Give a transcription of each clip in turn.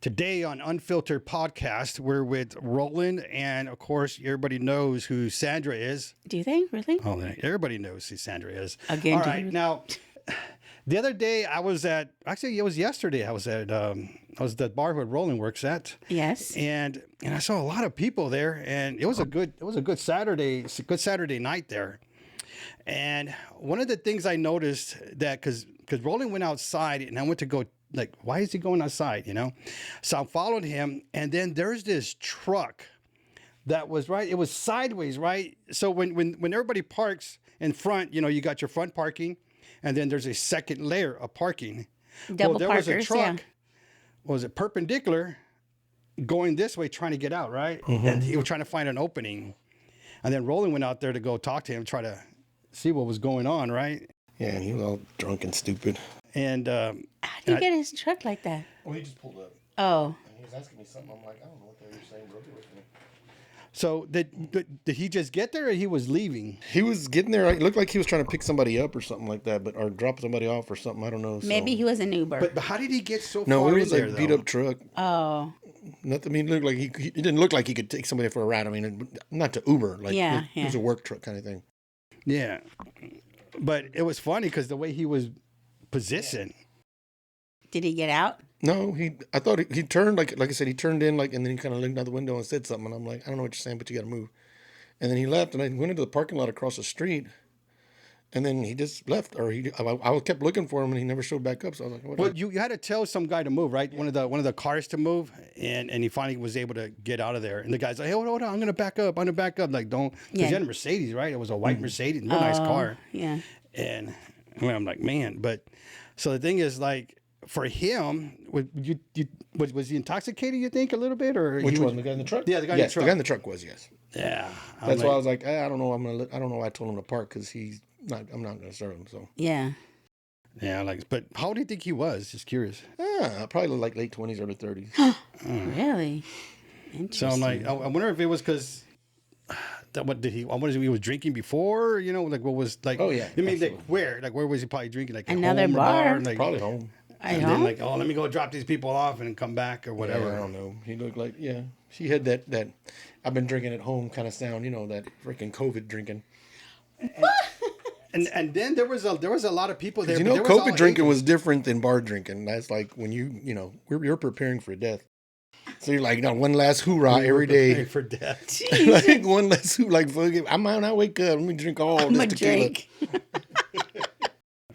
Today on Unfiltered Podcast, we're with Roland, and of course, everybody knows who Sandra is. Do they really? Oh, everybody knows who Sandra is. Again, all right. Now, the other day I was at, actually it was yesterday, I was at the bar where Roland works at. Yes. And I saw a lot of people there, and it was a good Saturday night there. And one of the things I noticed that because Roland went outside, and I went to go, like, why is he going outside, So I followed him, and then there's this truck that was it was sideways, right? So when everybody parks in front, you got your front parking, and then there's a second layer of parking. Double there parkers, was a truck, yeah. Was it perpendicular, going this way, trying to get out, right? Mm-hmm. And he was trying to find an opening. And then Roland went out there to go talk to him, try to see what was going on, right? Yeah, and he was all drunk and stupid. And how did he get his truck like that? Well, he just pulled up. Oh. And he was asking me something. I'm like, I don't know what the hell you're saying, bro. Get with me. So did he just get there, or he was leaving? He was getting there. It looked like he was trying to pick somebody up or something like that, or drop somebody off or something. I don't know. Maybe he was an Uber. But how did he get so No, far it was in like there, a beat up truck. Oh. Nothing. I mean, it looked like he didn't look like he could take somebody for a ride. I mean, not to Uber. Like, Yeah, it was a work truck kind of thing. Yeah. But it was funny because the way he was positioned. Did he get out? No, I thought he turned, like I said, he turned in, and then he kind of looked out the window and said something. And I'm like, I don't know what you're saying, but you got to move. And then he left, and I went into the parking lot across the street, and then he just left. Or I kept looking for him, and he never showed back up. So I was like, what? Well, you had to tell some guy to move, right? Yeah. One of the cars to move, and he finally was able to get out of there. And the guy's like, hey, hold on, I'm gonna back up. Like, don't, because he had a Mercedes, right? It was a white Mercedes, real nice car. Yeah. And I'm like, man, but so the thing is, like, for him, was he intoxicated, you think, a little bit, or Which one? The guy in the truck? Yeah, the guy in the truck. The guy in the truck was, yes. Yeah. That's why I was like, I don't know. I don't know why I told him to park, because I'm not going to serve him. So Yeah. Yeah, but how old do you think he was? Just curious. Probably like late 20s, early 30s. Really? Interesting. So I'm like, I wonder if it was because I wonder if he was drinking before, like what was like. Oh yeah. I mean, like where was he probably drinking? Like at Another home or bar? Like, Probably home. And then like, let me go drop these people off and come back or whatever. Yeah, I don't know. He looked like, she had that I've been drinking at home kind of sound, that freaking COVID drinking. And then there was a lot of people there. But COVID drinking was different than bar drinking. That's like when you're preparing for death. So you're like, one last hoorah every day for death. Like one last hoorah, like fuck it. I wake up, let me drink all this tequila. Drink.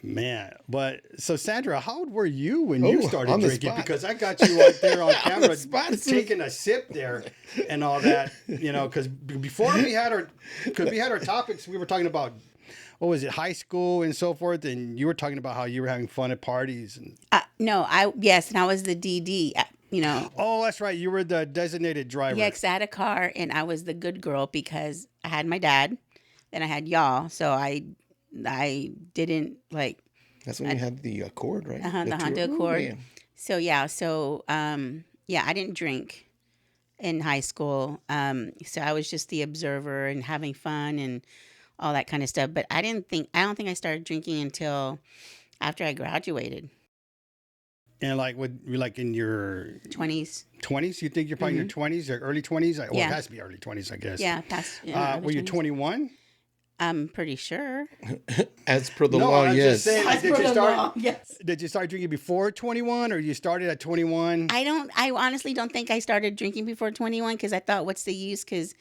Man, but so Sandra, how old were you when you started drinking? Because I got you out there on camera taking a sip there and all that, because before we had our topics, we were talking about, what was it, high school and so forth, and you were talking about how you were having fun at parties. And and I was the DD, Oh, that's right. You were the designated driver. Yeah, 'cause I had a car, and I was the good girl because I had my dad, then I had y'all, so I didn't like. That's when you had the Accord, right? The Honda Accord. So I didn't drink in high school. So I was just the observer and having fun and all that kind of stuff. But I don't think I started drinking until after I graduated. And like in your 20s. 20s? You think you're probably in your 20s or early 20s? Well, Yeah. it has to be early 20s, I guess. Yeah, past. Were you 21? I'm pretty sure. As per the No, law, I'm yes. just saying, like, Yes. Did you start drinking before 21, or you started at 21? I honestly don't think I started drinking before 21 because I thought, what's the use? Because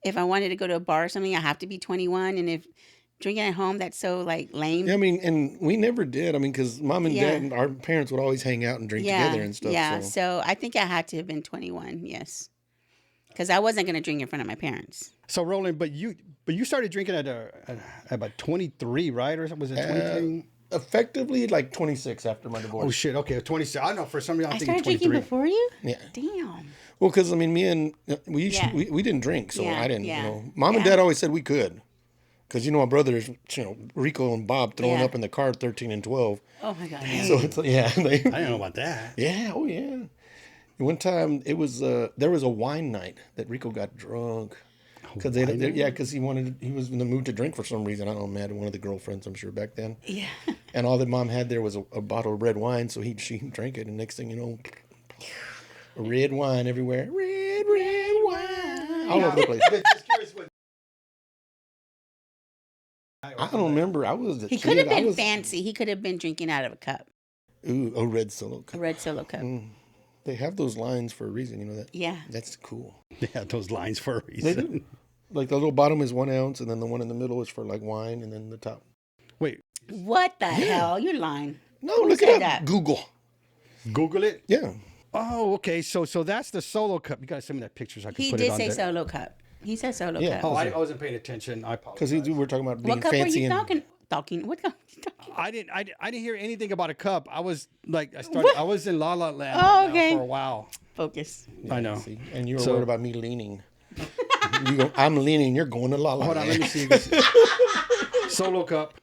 if I wanted to go to a bar or something, I have to be 21. And if drinking at home, that's so like lame. Yeah, I mean, and we never did. I mean, because mom and dad and our parents would always hang out and drink together and stuff. Yeah, so. so I think I had to have been 21, yes. Because I wasn't going to drink in front of my parents. So Roland, but you started drinking at about 23, right? Or was it 23? Effectively, like 26 after my divorce. Oh shit! Okay, 26. I know for some reason I'm I thinking started 23. drinking before you? Yeah. Damn. Well, because I mean, me and we didn't drink, so I didn't. Mom and dad always said we could, because my brothers, Rico and Bob throwing up in the car, 13 and 12. Oh my god. So it's, I didn't know about that. Yeah. Oh yeah. One time it was there was a wine night that Rico got drunk. Because he was in the mood to drink for some reason. I don't know, man, one of the girlfriends, I'm sure, back then. Yeah. And all that mom had there was a bottle of red wine, so she drank it, and next thing you know, Red wine everywhere. Red wine. All over the place. Just curious what. I don't remember. I was a He kid. could have been fancy. He could have been drinking out of a cup, Ooh, a red Solo a cup. red Solo cup. They have those lines for a reason, you know that? Yeah. That's cool. They have those lines for a They reason. do. Like the little bottom is 1 ounce, and then the one in the middle is for like wine, and then the top. Wait, What the hell? You're lying. No, Who look said it up. that? Google. Google it. Yeah. Oh, okay. So that's the Solo cup. You gotta send me that picture so I can He put it did on say there. Solo cup. He said Solo Yeah. cup. Oh, I wasn't paying attention. I apologize. Because we're talking about being What cup fancy. were you and talking? What cup were you talking? I didn't hear anything about a cup. I was like, I was in La La Land Oh, right now okay. for a while. Focus. I know. See, and you were So- worried about me leaning. You go, I'm leaning. You're going to La La Hold on, let Land. me see. Solo cup.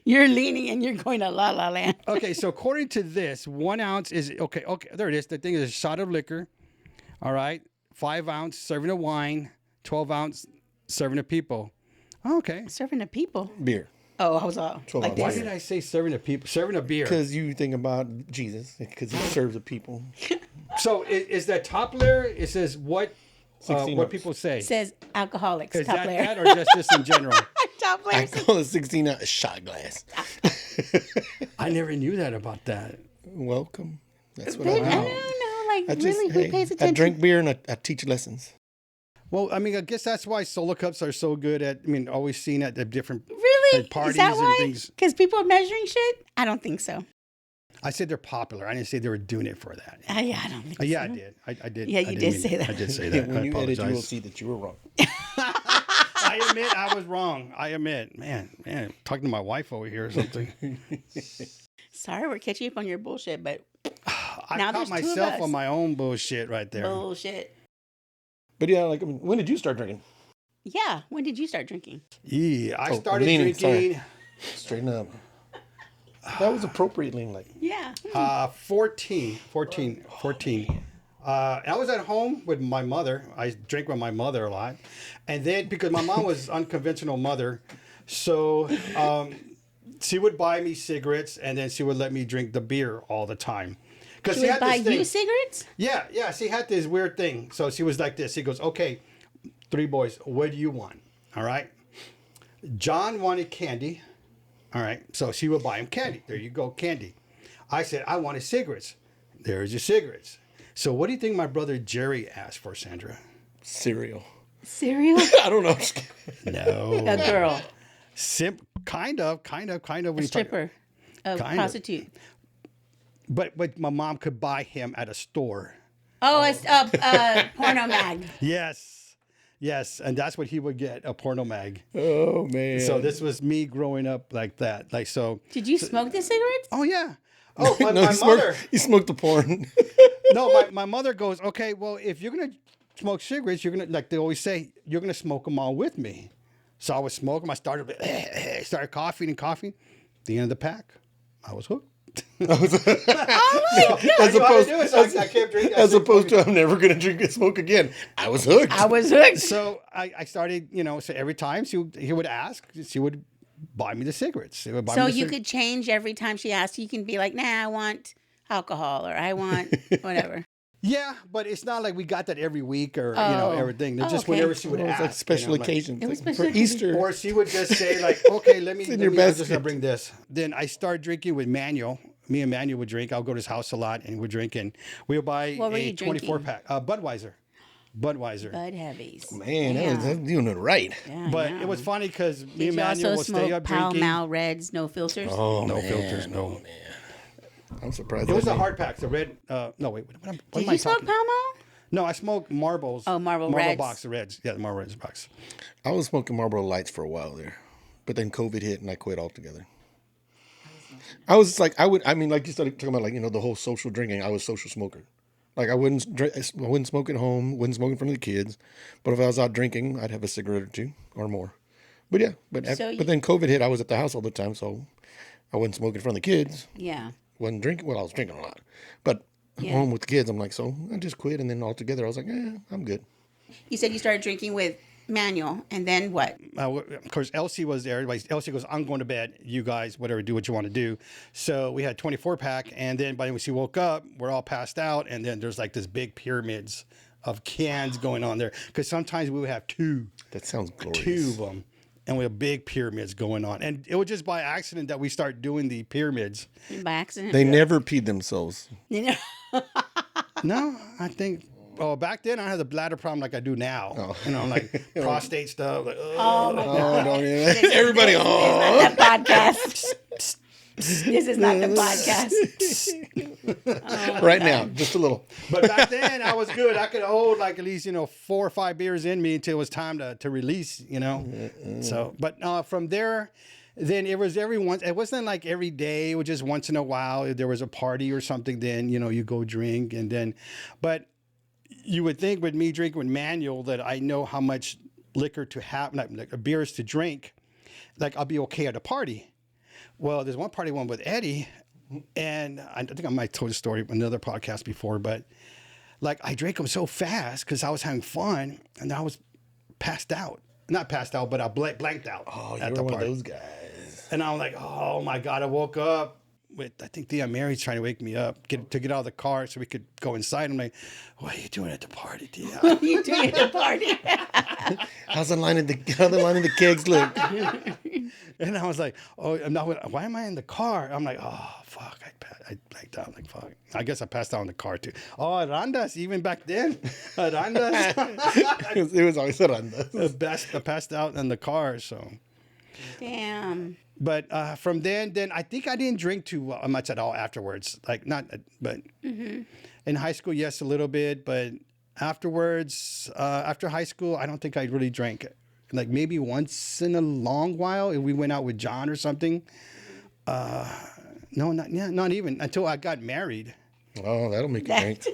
You're leaning and you're going to La La Land. Okay, so according to this, 1 ounce is okay. There it is. The thing is a shot of liquor. All right, 5 ounce serving of wine, 12 ounce serving of people. Okay. Serving the people. Beer. Oh, I was all 12 like ounce. Why this. did I say serving of people? Serving of beer. Because you think about Jesus, because he serves the people. So is that top layer? It says what 16 what ounce. people say. Says alcoholics. Is Top that layer. that or just in general? Top I layer. call it 16 ounce shot glass. I never knew that about that. Welcome. That's what But I I do. don't know. Like, I just, really, who pays I attention? drink beer and I teach lessons. Well, I mean, I guess that's why Solo cups are so good at. I mean, always seen at the different Really? at parties Is that and why? things. Because people are measuring shit? I don't think so. I said they're popular. I didn't say they were doing it for that. Yeah, I don't think Yeah, so. I did. I did. Yeah, you I did mean- say that. I did say that. When I you edit, you will apologize. see that you were wrong. I admit I was wrong. I admit, man, talking to my wife over here or something. Sorry, we're catching up on your bullshit, but I Now caught there's two of myself us. on my own bullshit right there. bullshit. But yeah, like, I mean, when did you start drinking? Yeah. When did you start drinking? Yeah, I Oh, started leaning, drinking Straighten up. That was appropriate lean, like. Yeah. 14. I was at home with my mother. I drank with my mother a lot. And then because my mom was unconventional mother, so she would buy me cigarettes and then she would let me drink the beer all the time. Because She would buy you cigarettes? Yeah, she had this weird thing. So she was like this. She goes, okay, 3 boys, what do you want? All right. John wanted candy. All right. So she would buy him candy. There you go, candy. I said, I wanted cigarettes. There's your cigarettes. So what do you think my brother Jerry asked for, Sandra? Cereal. Cereal? I don't know. I'm just kidding. A No. girl. Kind of. When A you talk- stripper. A Kind of. prostitute. But my mom could buy him at a store. Oh, it's a porno mag. Yes, and that's what he would get, a porno mag. Oh, man. So this was me growing up like that. Like so. Did you smoke the cigarettes? Oh yeah. Oh, my no, mother. he smoked the porn. No, my mother goes, okay, well, if you're gonna smoke cigarettes, you're gonna, like they always say, you're gonna smoke them all with me. So I would smoke them. I started coughing and coughing. The end of the pack, I was hooked. As opposed to I'm never going to drink and smoke again. I was hooked. I was hooked. So I started, so every time he would ask, she would buy me the cigarettes. She would buy So me the you could change every time she asked. You can be like, nah, I want alcohol or I want whatever. Yeah, but it's not like we got that every week or Oh. everything. It's Oh, just okay. whenever she would It was ask. like special like- occasions. It was like special for Easter. Or she would just say like, okay, let me, in your I'm just basket. gonna bring this. Then I started drinking with Manuel. Me and Manuel would drink. I'll go to his house a lot and we'd drink and we'll buy What were a you 24 drinking? pack. Budweiser. Bud heavies. Man, Yeah. that's doing it right. Yeah, But yeah. it was funny because me Did and you Manuel also would stay smoke up Pall drinking. Mall Reds, no filters? Oh, No man. filters, no. Oh, man. I'm surprised. It was that a made- hard pack. The red. No, wait. What am Did I you smoke talking? Pall Mall? No, I smoked Marlboros. Oh, Marlboro Marlboro Reds. box of Reds. Yeah, the Marlboro Reds box. I was smoking Marlboro Lights for a while there, but then COVID hit and I quit altogether. I was like, I mean, like you started talking about, like, the whole social drinking. I was a social smoker. Like I wouldn't smoke at home, wouldn't smoke in front of the kids. But if I was out drinking, I'd have a cigarette or two or more. But yeah, but then COVID hit. I was at the house all the time, so I wouldn't smoke in front of the kids. Yeah. Wasn't drinking. Well, I was drinking a lot, but Yeah. home with the kids, I'm like, so I just quit. And then altogether, I was like, I'm good. You said you started drinking with Manual. And then what? Of course, Elsie was there. Elsie goes, I'm going to bed. You guys, whatever, do what you want to do. So we had 24 pack. And then by the time she woke up, we're all passed out. And then there's like this big pyramids of cans going on there. Because sometimes we would have two. That sounds glorious. Two of them. And we have big pyramids going on. And it was just by accident that we start doing the pyramids. By accident? They never peed themselves. No, I think... Oh, back then I had the bladder problem like I do now. Oh. You know, like prostate stuff. Like, Oh, my God. Oh, don't even. Everybody, This is not that podcast. This is not the podcast. Right now, just a little. But back then I was good. I could hold like at least, 4 or 5 beers in me until it was time to release, So, but from there, then it was it wasn't like every day. It was just once in a while. If there was a party or something, then, you go drink and then, but you would think with me drinking with Manuel that I know how much liquor to have, like beers to drink, like I'll be okay at a party. Well, there's one party one with Eddie, and I think I might told the story in another podcast before, but like I drank them so fast because I was having fun, and I was passed out. Not passed out, but I blanked out At the one of those guys. And I'm like, oh my God, I woke up with, I think Thea Mary's trying to wake me up, to get out of the car so we could go inside. I'm like, what are you doing at the party, Thea? What are you doing at the party? How's the line of the kegs look? And I was like, oh, why am I in the car? I'm like, oh, fuck, I blanked out. Like, fuck. I guess I passed out in the car too. Oh, Arandas, even back then. Arandas. It was always Arandas. I passed out in the car, so. Damn. But from then I think I didn't drink too much at all afterwards. Like but in high school, yes, a little bit. But afterwards, after high school, I don't think I really drank. Like maybe once in a long while, if we went out with John or something. No, not even until I got married. Oh, that'll make you drink.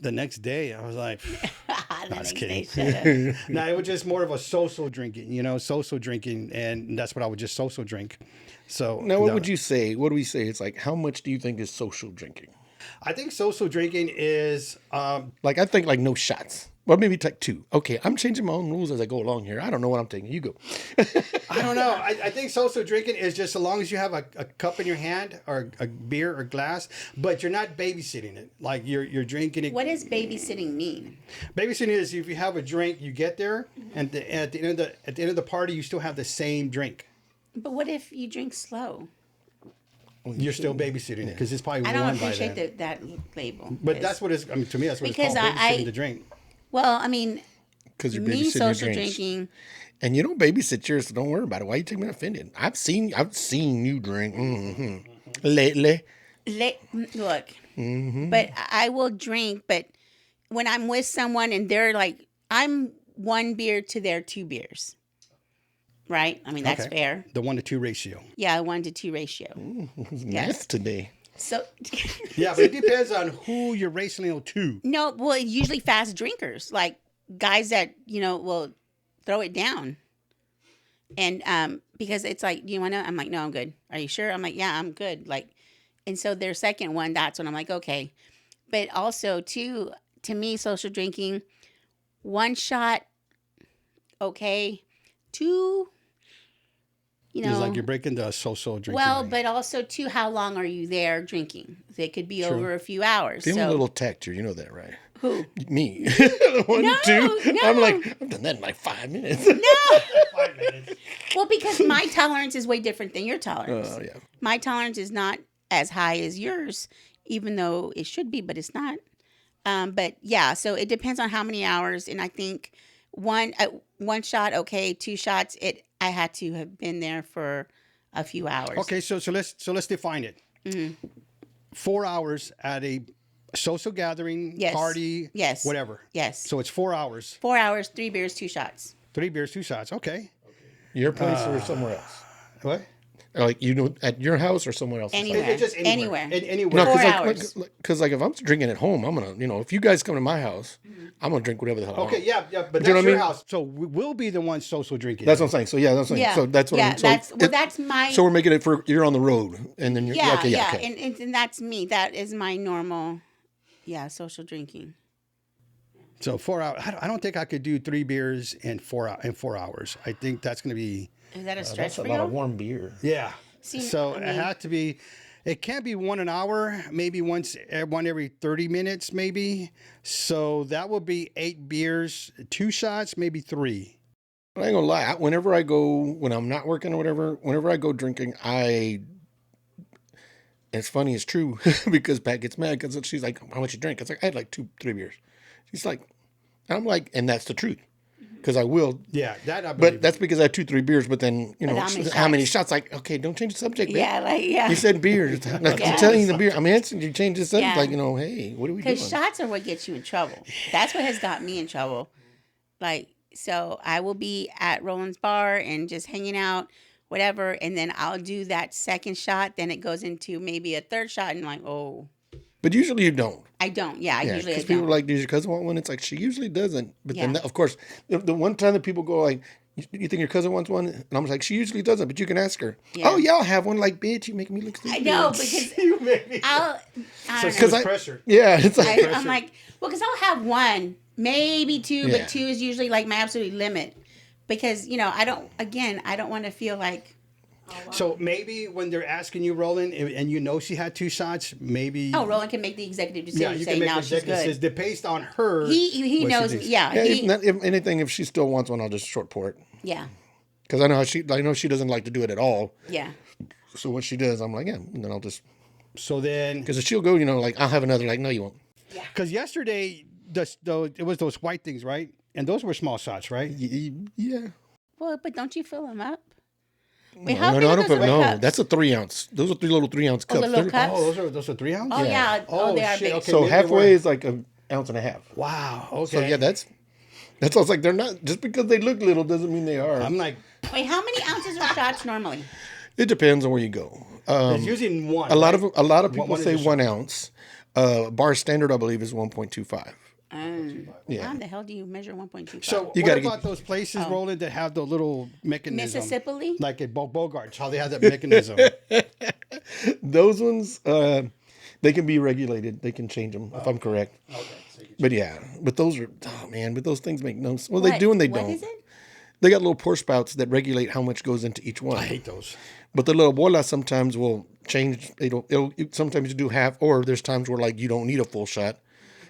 The next day, I was like, I was kidding. Day, No, it was just more of a social drinking, social drinking. And that's what I would just social drink. So now, what would you say? What do we say? It's like, how much do you think is social drinking? I think social drinking is... like, I think like no shots. Well, maybe take 2. Okay, I'm changing my own rules as I go along here. I don't know what I'm taking. You go. I don't know. I think social drinking is just as long as you have a cup in your hand or a beer or glass, but you're not babysitting it. Like you're drinking it. What does babysitting mean? Babysitting is if you have a drink, you get there, and at the end of the party, you still have the same drink. But what if you drink slow? You're still babysitting it because it's probably I warm don't by appreciate then. that label. But that's what it's. I mean, to me, that's what Because it's called. Babysitting the drink. Well, I mean, Because you're me babysitting your social drinks. drinking. And you don't babysit yours, so don't worry about it. Why you take me offended? I've seen you drink lately. Look, but I will drink. But when I'm with someone and they're like, I'm 1 beer to their 2 beers, right? I mean, that's Okay. fair. The 1-to-2 ratio. Yeah, 1-to-2 ratio. Math today. So, Yeah, but it depends on who you're racing to. no, well, usually fast drinkers, like guys that, will throw it down. And because it's like, do you want to? I'm like, no, I'm good. Are you sure? I'm like, yeah, I'm good. Like, and so their second one, that's when I'm like, okay. But also, too, to me, social drinking, 1 shot, okay. 2, It's like you're breaking the social drinking. well, rate. but also, too, how long are you there drinking? It could be True. over a few hours. Give him So a little tactor. You know that, right? who? Me. 1, No, 2. no. I'm like, I've done that in like 5 minutes. No. 5 minutes. Well, because my tolerance is way different than your tolerance. Oh, yeah. My tolerance is not as high as yours, even though it should be, but it's not. But yeah, so it depends on how many hours. And I think one shot, okay, 2 shots, I had to have been there for a few hours. Okay, so let's define it. 4 hours at a social gathering, Yes. party, Yes. whatever. Yes. So it's 4 hours, 4 hours, 3 beers, 2 shots. 3 beers, 2 shots. Okay. Your place or somewhere else? What? Or like, at your house or somewhere else? Anywhere. It's just Anywhere. Anywhere. No, 4 because hours. because if I'm drinking at home, I'm gonna, if you guys come to my house, I'm gonna drink whatever the hell. I want. Okay, yeah, but you that's know what I your mean? house. So we'll be the ones social drinking. That's what I'm saying. So yeah, that's what I'm saying. Yeah. So that's what yeah, I'm. So that's my. So we're making it for you're on the road, and then you're yeah, okay. yeah, Okay. and that's me. That is my normal, social drinking. So 4 hours. I don't think I could do 3 beers in 4 hours. I think that's going to be. Is that a stretch That's a for lot you? of warm beer. Yeah. See, So I it mean- had to be. It can't be one an hour. Maybe one every 30 minutes. Maybe. So that would be 8 beers, 2 shots, maybe 3. I ain't gonna lie. Whenever I go, when I'm not working or whatever, whenever I go drinking, it's funny, it's true, because Pat gets mad because she's like, how much you drink? It's like, I had like 2-3 beers. She's like, and I'm like, and that's the truth. Because I will. Yeah, that I believe. But that's because I had 2-3 beers, but then, But how many shots? Like, okay, don't change the subject, babe. Yeah, like, yeah. You said beers. Like, Yeah. I'm telling you the beer. I'm answering you, change the subject. Yeah. Like, hey, what are we doing? Because shots are what gets you in trouble. That's what has got me in trouble. Like, so I will be at Roland's bar and just hanging out, whatever, and then I'll do that second shot. Then it goes into maybe a third shot, and I'm like, oh, But usually you don't. I don't. Yeah, Yeah, usually I because people don't. are like, does your cousin want one? It's like, she usually doesn't. But then, Yeah. of course, the one time that people go like, you think your cousin wants one? And I'm like, she usually doesn't, but you can ask her. Yeah. Oh, yeah, I'll have one. Like, bitch, you make me look stupid. I know, because You made me. I don't know. Because pressure. Yeah, it's like, I'm like, well, because I'll have one, maybe 2, Yeah. but 2 is usually like my absolute limit. Because, I don't want to feel like, So maybe when they're asking you, Roland, and you know she had 2 shots, maybe. oh, Roland can make the executive decision Yeah, and you say, can make now the she's executive good. decision based on her. He what she knows, thinks. yeah. yeah, he- if anything, if she still wants one, I'll just short pour it. yeah, Because I know she doesn't like to do it at all. yeah. So when she does, I'm like, yeah, and then I'll just, So then, because she'll go, like, I'll have another, like, no, you won't. because yesterday, it was those white things, right? And those were small shots, right? Yeah. Well, but don't you fill them up? Wait, No, how big I are don't those put, little no, cups? that's a 3 ounce. Those are 3 little 3 ounce Oh, cups. the little They're- cups? Oh, those are 3 ounces? Oh, yeah. Oh, they are shit, big. okay, So maybe they halfway were- is like an ounce and a half. Wow. Okay. So yeah, that's why I was like, they're not, just because they look little doesn't mean they are. I'm like, Wait, how many ounces are shots normally? It depends on where you go. it's using one. A lot right? of people One is say a shot. 1 ounce. Bar standard, I believe, is 1.25. Yeah. How the hell do you measure 1.25? So You what gotta about those places, Roland, that have the little mechanism? Mississippi? Like at Bogart's, how they have that mechanism. Those ones, they can be regulated. They can change them, if I'm correct. But yeah, but those are, oh man, but those things make no sense. Well, they What? do and they What don't. is it? They got little pour spouts that regulate how much goes into each one. I hate those. But the little bola sometimes will change. Sometimes you do half, or there's times where like you don't need a full shot.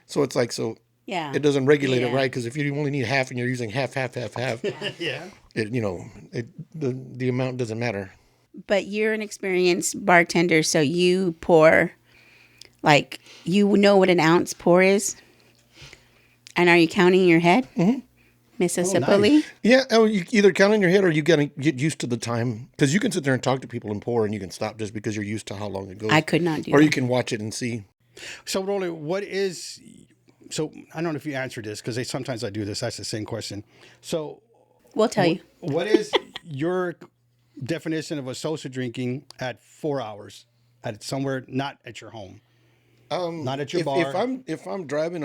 So it's like, so Yeah. it doesn't regulate it Yeah. right, because if you only need half and you're using half, Yeah. the amount doesn't matter. But you're an experienced bartender, so you pour, like, you know what an ounce pour is? And are you counting in your head? Mm-hmm. Mississippi? Oh, nice. Yeah, you either count in your head or you gotta get used to the time, because you can sit there and talk to people and pour, and you can stop just because you're used to how long it goes. I could not do Or that. you can watch it and see. So, Roland, so I don't know if you answered this, because sometimes I do this. That's the same question. So We'll tell you. what is your definition of a social drinking at 4 hours at somewhere not at your home? Not at your If, bar. if I'm driving,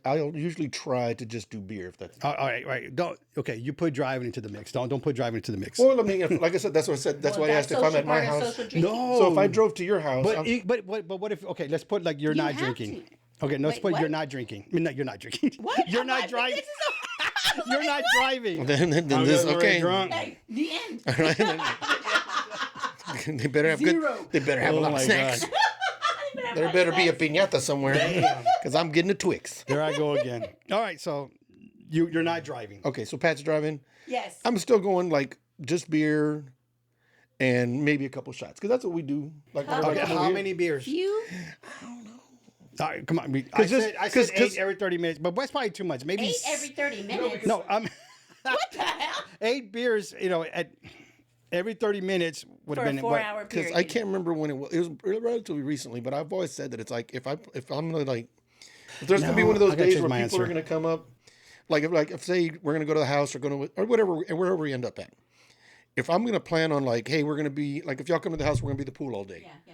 I'll usually try to just do beer if that's. All right. Okay, you put driving into the mix. Don't put driving into the mix. Well, I mean, like I said, that's what I said. That's why I asked if I'm at my house. No. So if I drove to your house, But what if? Okay, let's put like you're not have drinking. to. Okay, let's Wait, put what? you're not drinking. I mean, no, you're not drinking. What? You're I'm not like, driving. this is You're not driving. then I'm this just very okay. drunk. Hey, the end. All right. They better have Zero. good. They better have a Oh lot my of snacks. God. There better be a piñata somewhere, because I'm getting a Twix. There I go again. All right, so you're not driving. Okay, so Pat's driving. Yes. I'm still going like just beer and maybe a couple shots, because that's what we do. Like, whenever I Okay, come over how here. many beers? You? All right, come on. I 'Cause this- said 'cause- 8 every 30 minutes, but that's probably too much. Maybe 8 every 30 minutes? No, What the hell? 8 beers. At every 30 minutes would For have a been 4-hour Because period. I can't remember when it was. It was relatively recently, but I've always said that it's like if I'm gonna like, if there's gonna be No, one of those I gotta days change where my people are answer. gonna come up, if say we're gonna go to the house or whatever, wherever we end up at. If I'm gonna plan on like, hey, we're gonna be like, if y'all come to the house, we're gonna be at the pool all day. Yeah.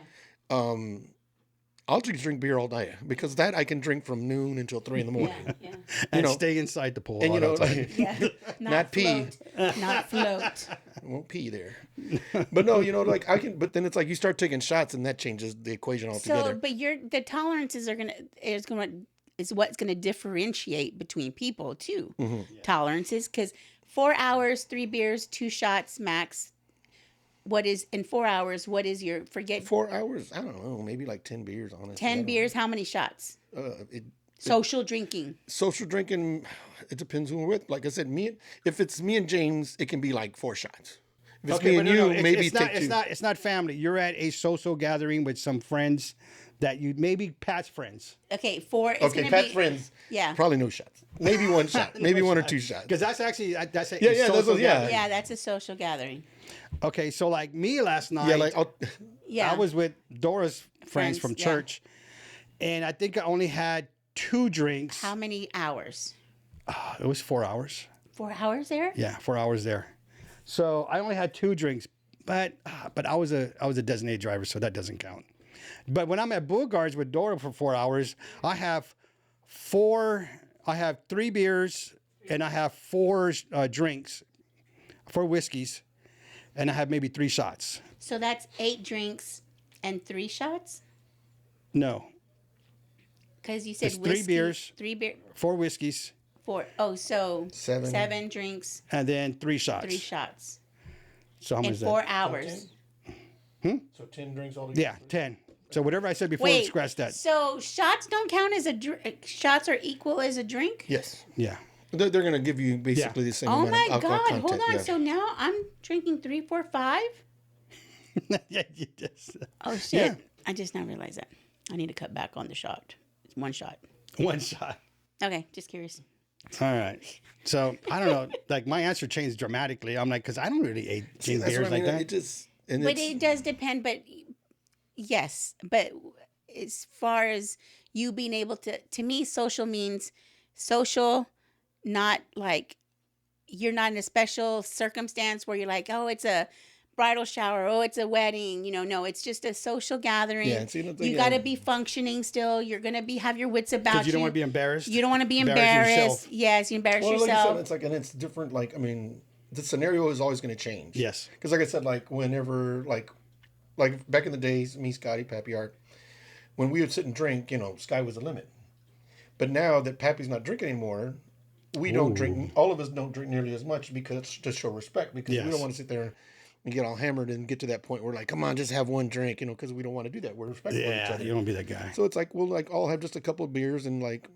I'll just drink beer all day, because that I can drink from noon until 3 in the morning. Yeah. and know, stay inside the pool. And you know, outside. like, Yeah. Not pee. float. Not float. I won't pee there. But no, like I can. But then it's like you start taking shots, and that changes the equation altogether. So, but the tolerances are gonna is what's going to differentiate between people too. Mm-hmm. Tolerances, because 4 hours, 3 beers, 2 shots max. What is in 4 hours? What is your 4 hours? I don't know. Maybe like 10 beers, honestly. 10 beers? How many shots? Social drinking. Social drinking, it depends who we're with. Like I said, if it's me and James, it can be like 4 shots. If it's me and you, maybe take 2. It's not family. You're at a social gathering with some friends that you maybe Pat's friends. Okay, 4. It's Okay, gonna Pat's be, friends. Yeah. Probably no shots. Maybe 1 shot. Maybe 1 or 2 shots. Because that's actually that's a Yeah, social gathering. Yeah, that's a social gathering. Okay, so like me last night. Yeah, like Yeah. I was with Dora's friends from yeah. church, and I think I only had 2 drinks. How many hours? It was 4 hours. 4 hours there? Yeah, 4 hours there. So I only had 2 drinks, but I was a designated driver, so that doesn't count. But when I'm at Beauregard's with Dora for 4 hours, I have 3 beers and I have 4 drinks, 4 whiskeys, and I have maybe 3 shots. So that's 8 drinks and 3 shots? No, Because you said It's 3 whiskey, beers. 3 beer, 4 whiskeys, 4. Oh, so 7. 7 drinks, and then 3 shots. 3 shots So how much in is that? 4 hours. So 10 drinks altogether? Yeah, 10. So whatever I said before, Wait, scratch that. so shots don't count as a drink? Shots are equal as a drink? Yes. Yeah. They're going to give you basically the same Oh amount my of alcohol God! content. Hold on. yeah. So now I'm drinking 3, 4, 5. Yeah, you just Oh shit! Yeah. I just now realized that I need to cut back on the shot. It's 1 shot. 1 shot. Okay, just curious. All right. So I don't know. Like my answer changed dramatically. I'm like, because I don't really eat See, that's beers what I mean. like that. It just, and But it's, it does depend. But yes, but as far as you being able to me, social means social, not like you're not in a special circumstance where you're like, oh, it's a bridal shower, oh, it's a wedding. No, it's just a social gathering. Yeah, see, that's you like, got to be functioning still. You're gonna have your wits about you. Because you don't want to be embarrassed. You don't want to be Embarrass embarrassed. yourself. Yes, you embarrass well, like yourself. I said, it's like, and it's different. Like, I mean, the scenario is always going to change. Yes. Because like I said, like whenever, like back in the days, me, Scotty, Pappy Art, when we would sit and drink, Sky was the limit. But now that Pappy's not drinking anymore, we don't drink. All of us don't drink nearly as much because to show respect. Because we don't want to sit there and get all hammered and get to that point where like, come on, just have 1 drink, because we don't want to do that. We're respectful of each Yeah, other. you don't be that guy. So it's like we'll like all have just a couple of beers and like,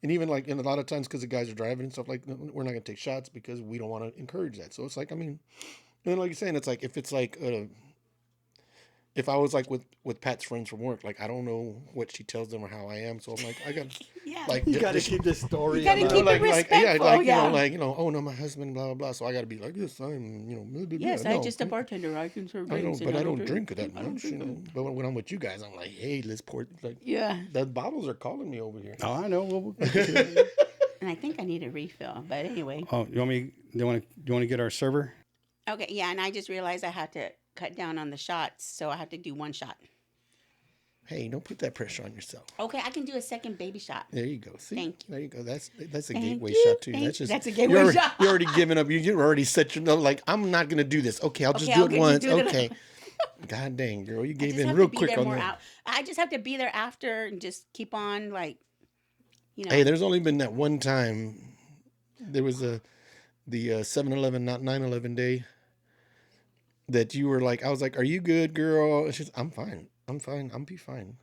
and even like, and a lot of times because the guys are driving and stuff, like we're not gonna take shots because we don't want to encourage that. So it's like, I mean, and then like you're saying, it's like if it's like if I was like with Pat's friends from work, like I don't know what she tells them or how I am, so I'm like I got Yeah. like You got to keep this story. You gotta alive. keep it like respectful, yeah. oh no, my husband, blah blah blah. So I got to be like this. I'm blah, blah, Yes, blah. I'm No, just a bartender. I can serve I drinks. don't, and but I don't drink that I don't much, drink But when I'm with you guys, I'm like, hey, let's pour. Like, Yeah. the bottles are calling me over here. Oh, I know. We'll And I think I need a refill. But anyway. oh, you want me? You want to get our server? Okay, yeah, and I just realized I had to cut down on the shots, so I have to do 1 shot. Hey, don't put that pressure on yourself. Okay, I can do a second baby shot. There you go. See, Thank you. There you go. That's a Thank gateway you. shot too. Thank That's you. just That's a gateway you're already, shot. You're already giving up. You already set your like. I'm not gonna do this. Okay, I'll just do I'll it get you once. do it. Okay. God dang, girl, you I gave just in have real to be quick there on more that. I just have to be there after and just keep on like, Hey, there's only been that one time. There was the 7-Eleven, not 9/11 day. That you were like, I was like, "Are you good, girl?" And she's, "I'm fine. I'm fine. I'll be fine.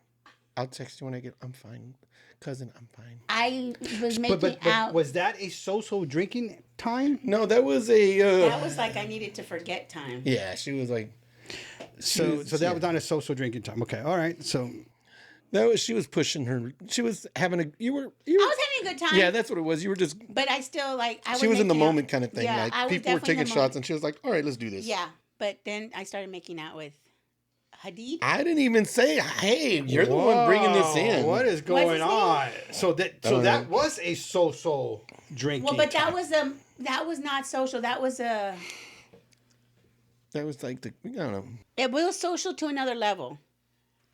I'll text you when I get. I'm fine, cousin. I'm fine." I was making But out. was that a social drinking time? No, that was a. That was like I needed to forget time. Yeah, she was like. So that was not a social drinking time. Okay, all right. So She was pushing her. She was having a. You were. I was having a good time. Yeah, that's what it was. You were just. But I still like. She was in the making out- moment kind of thing. Yeah, I like was people were definitely in taking the shots, moment. and she was like, "All right, let's do this." Yeah, but then I started making out with Hadid. I didn't even say, "Hey, you're the one bringing this in." Whoa, what is going his name? on? So that was a social drinking. Well, but that time. was not social. That was a. That was like I don't know. It was social to another level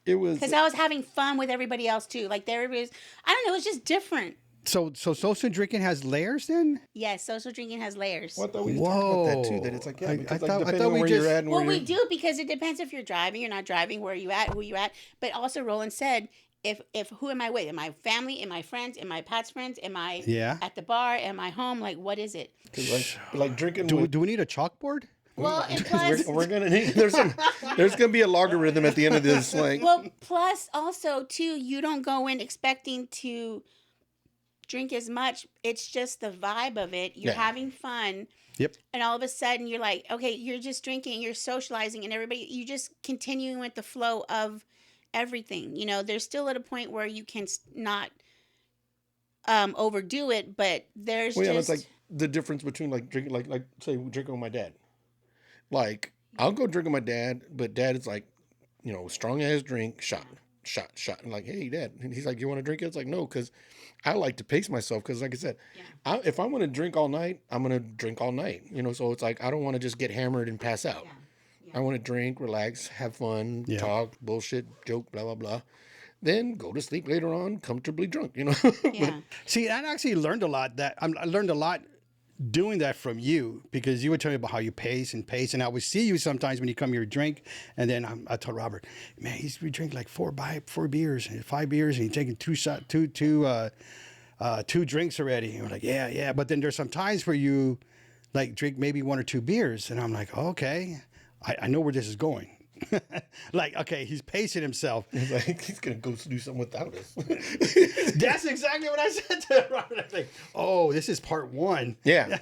It was. because I was having fun with everybody else too. Like there was, I don't know, it was just different. So social drinking has layers then? Yes, social drinking has layers. Well, I thought we talked about that too. That it's like, yeah, I because thought- like, I depending thought on we where just- you're at and Well, where we you're. do because it depends if you're driving, you're not driving, where you at, who you at. But also, Roland said if who am I with? Am I family? Am I friends? Am I Pat's friends? Am I Yeah. at the bar? Am I home? Like, what is it? 'Cause like drinking Do with, we need a chalkboard? Well, and plus, we're gonna need there's gonna be a logarithm at the end of this. Like, well, plus also too, you don't go in expecting to drink as much. It's just the vibe of it. You're Yeah. having fun. Yep. And all of a sudden you're like, okay, you're just drinking, you're socializing, and everybody, you just continuing with the flow of everything. You know, there's still at a point where you can not overdo it, but there's well, yeah, just it's like the difference between like drinking, like say drinking with my dad. Like, I'll go drink with my dad, but dad is like, strong ass drink, shot. And like, hey, dad. And he's like, you want to drink it? It's like, no, because I like to pace myself. Because like I said, if I want to drink all night, I'm going to drink all night. So it's like, I don't want to just get hammered and pass out. I want to drink, relax, have fun, talk, bullshit, joke, blah, blah, blah. Then go to sleep later on, comfortably drunk, yeah. See, I actually learned a lot I learned a lot doing that from you, because you would tell me about how you pace, and I would see you sometimes when you come here to drink, and then I told Robert, man, we drink like four beers and 5 beers, and he's taking two drinks already. And we're like, yeah. But then there's some times where you like drink maybe 1 or 2 beers, and I'm like, okay, I know where this is going. Like, okay, he's pacing himself. He's like, he's going to go do something without us. That's exactly what I said to Robert. I was like, oh, this is part 1. Yeah.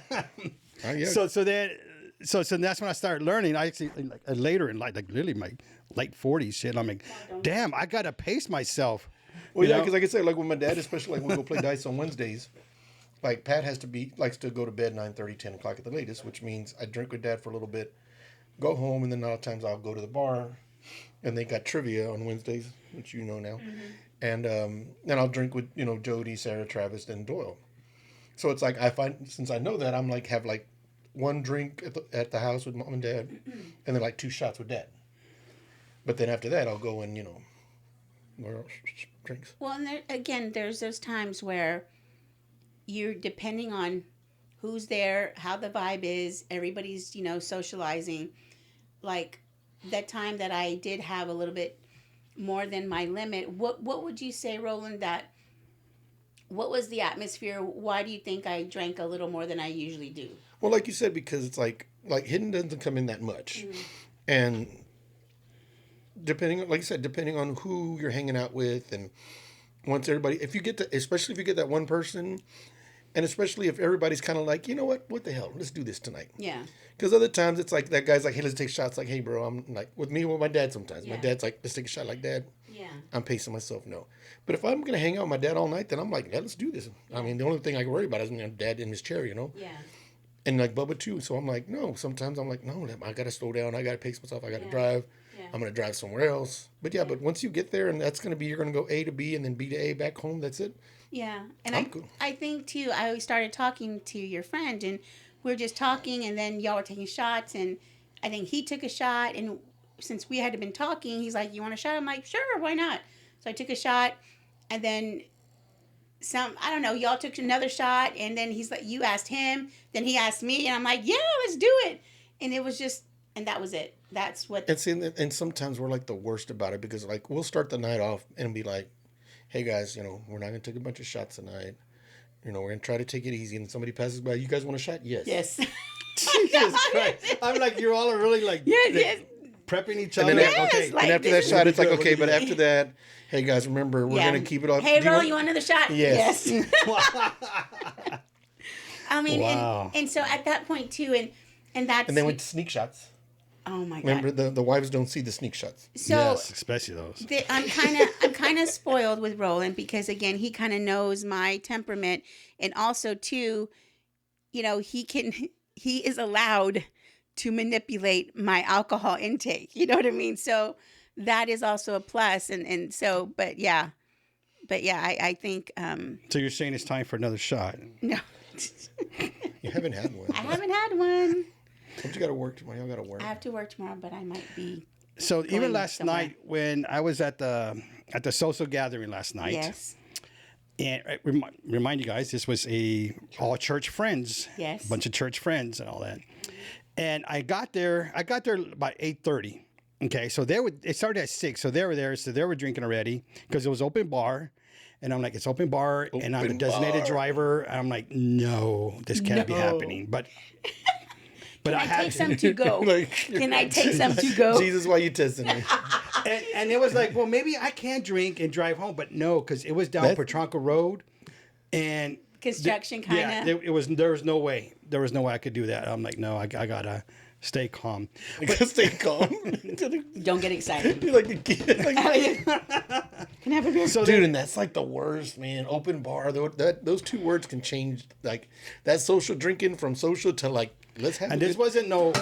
Yeah. So that's when I started learning. I actually later in life, like literally my late 40s shit. I'm like, damn, I gotta pace myself. Well, yeah, because like I said, like with my dad, especially like when we go play dice on Wednesdays, like Pat likes to go to bed 9:30, 10 o'clock at the latest, which means I drink with dad for a little bit, go home, and then a lot of times I'll go to the bar, and they got trivia on Wednesdays, which you know now, and then I'll drink with Jody, Sarah, Travis, and Doyle. So it's like I find, since I know that, I'm like have like 1 drink at the house with mom and dad, and then like 2 shots with dad. But then after that, I'll go and more drinks. Well, and there's those times where you're depending on who's there, how the vibe is, everybody's, socializing. Like that time that I did have a little bit more than my limit, what would you say, Roland, what was the atmosphere? Why do you think I drank a little more than I usually do? Well, like you said, because it's like Hidden doesn't come in that much. And depending on who you're hanging out with, and once everybody, especially if you get that one person, and especially if everybody's kind of like, you know what the hell, let's do this tonight. Yeah. Because other times it's like that guy's like, hey, let's take shots. Like, hey, bro, I'm like, with my dad sometimes. My dad's like, let's take a shot. Like, Dad, I'm pacing myself. No. But if I'm going to hang out with my dad all night, then I'm like, yeah, let's do this. I mean, the only thing I can worry about is dad in his chair, Yeah. And like Bubba too. So I'm like, no, sometimes I'm like, no, I got to slow down. I got to pace myself. I got to drive. Yeah. I'm going to drive somewhere else. But yeah, but once you get there, and that's going to be, you're going to go A to B and then B to A back home. That's it. Yeah. And cool. I think too, I started talking to your friend, and we were just talking, and then y'all were taking shots, and I think he took a shot, and since we had been talking, he's like, you want a shot? I'm like, sure, why not? So I took a shot, and then I don't know, y'all took another shot, and then he's like, you asked him, then he asked me, and I'm like, yeah, let's do it. And it was just, and that was it. That's what. And sometimes we're like the worst about it, because like we'll start the night off and be like, hey guys, we're not going to take a bunch of shots tonight. We're going to try to take it easy. And somebody passes by, you guys want a shot? Yes. Yes. Jesus Christ. I'm like, you're all really like prepping each other. And then, Yes, like, and after that shot, it's like, okay, but after that, hey guys, remember, we're going to keep it off. Hey, Ro, you want another shot? Yes. I mean, wow. and so at that point too, and that's. And then with sneak shots. Oh my God. Remember, the wives don't see the sneak shots. So yes, especially those. I'm kind of spoiled with Roland, because again, he kind of knows my temperament, and also too, he is allowed to manipulate my alcohol intake. You know what I mean? So that is also a plus, and so, but yeah, I think. So you're saying it's time for another shot? No. You haven't had one. I haven't had one. Don't you got to work tomorrow? Y'all got to work. I have to work tomorrow, but I might be. So even last somewhere. night when I was at the social gathering last night. Yes. And remind you guys, this was all church friends. Yes. A bunch of church friends and all that. And I got there about 8:30. Okay, so it started at 6, so they were there, so they were drinking already because it was open bar. And I'm like, it's open bar, and I'm the designated driver. And I'm like, no, this can't be happening. But Can I had take some to go? Can I take some to go? Jesus, why you testing me? and it was like, well, maybe I can drink and drive home, but no, because it was down Petronka Road, and Construction kind of. Yeah, there was no way I could do that. I'm like, no, I gotta stay calm. Stay calm. Don't get excited. You're like a kid. Like, Can I have a beer? So dude, and that's like the worst, man. Open bar. Those two words can change. Like that social drinking from social to like let's have. And this wasn't no.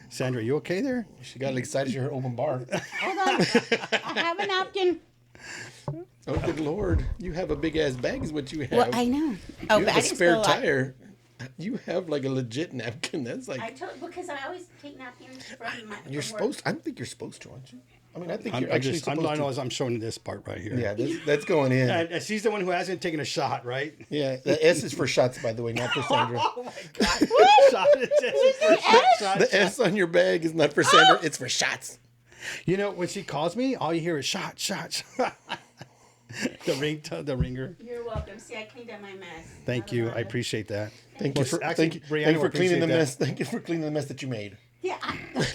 Sandra, you okay there? She got excited. She heard open bar. Hold on. I have a napkin. Oh, good Lord. You have a big ass bag is what you have. Well, I know. Oh, You but have I a didn't spare spill tire. You have like a legit napkin. That's like. because I always take napkins from my. You're supposed. I think you're supposed to, aren't you? I mean, I think you're I'm actually supposed to. I'm showing this part right here. Yeah, that's going in. And she's the one who hasn't taken a shot, right? Yeah, the S is for shots, by the way, not for Sandra. Oh my God! Shot. The S on your bag is not for Sandra. It's for shots. You know, when she calls me, all you hear is shot. The ringer. You're welcome. See, I cleaned up my mess. Thank you. I appreciate that. Thank you for Brianna will cleaning the appreciate mess. Thank you for cleaning the mess that you made. Yeah.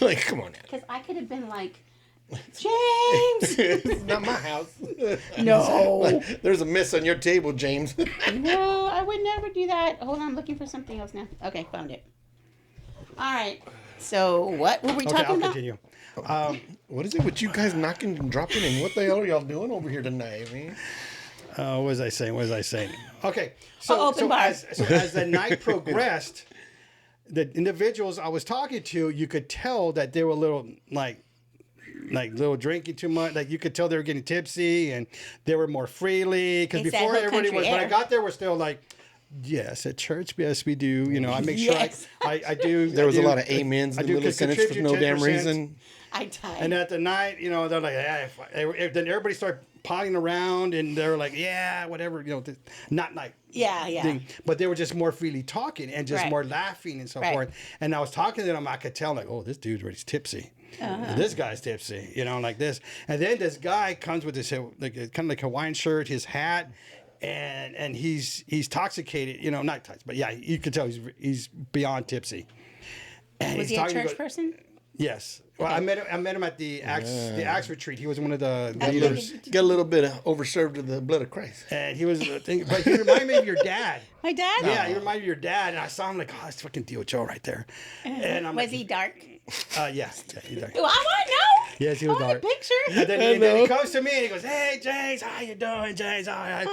Like, come on now. Because I could have been like, James. It's not my house. No. Like, there's a mess on your table, James. No, I would never do that. Hold on, I'm looking for something else now. Okay, found it. All right. So what were we talking I'll about? continue. What is it with you guys knocking and dropping, and what the hell are y'all doing over here tonight, man? What was I saying? Okay. So, open bar. As the night progressed, the individuals I was talking to, you could tell that they were a little like little drinking too much. Like you could tell they were getting tipsy and they were more freely. Because It's that before whole everybody country was, when I air. got there, we're still like, yes, at church, yes, we do. You know, I make Yes. sure I do. There was a lot of amens in the middle of sentence for no damn 10%. reason. I died. And at the night, you know, they're like, then everybody started potting around and they're like, yeah, whatever, you know, not like yeah. thing. But they were just more freely talking and just Right. more laughing and so Right. forth. And I was talking to them, I could tell like, oh, this dude's already tipsy. And this guy's tipsy, you know, like this. And then this guy comes with this like kind of like Hawaiian shirt, his hat, and he's intoxicated, you know, not touched, but yeah, you could tell he's beyond tipsy. And Was he's he a talking church to person? Yes. Well, I met him at the Axe retreat. He was one of the Okay. leaders, Got a little bit of overserved of the blood of Christ. and he was. But he reminded me of your dad. My dad? Yeah, he reminded me of your dad, and I saw him like, oh, that's fucking Tio Joe right there. And I'm Was like, he dark? Yes. Yeah, he's dark. Oh, I want to know. Yes, he was I want dark. a picture. And then he comes to me and he goes, "Hey, James, how you doing, James? I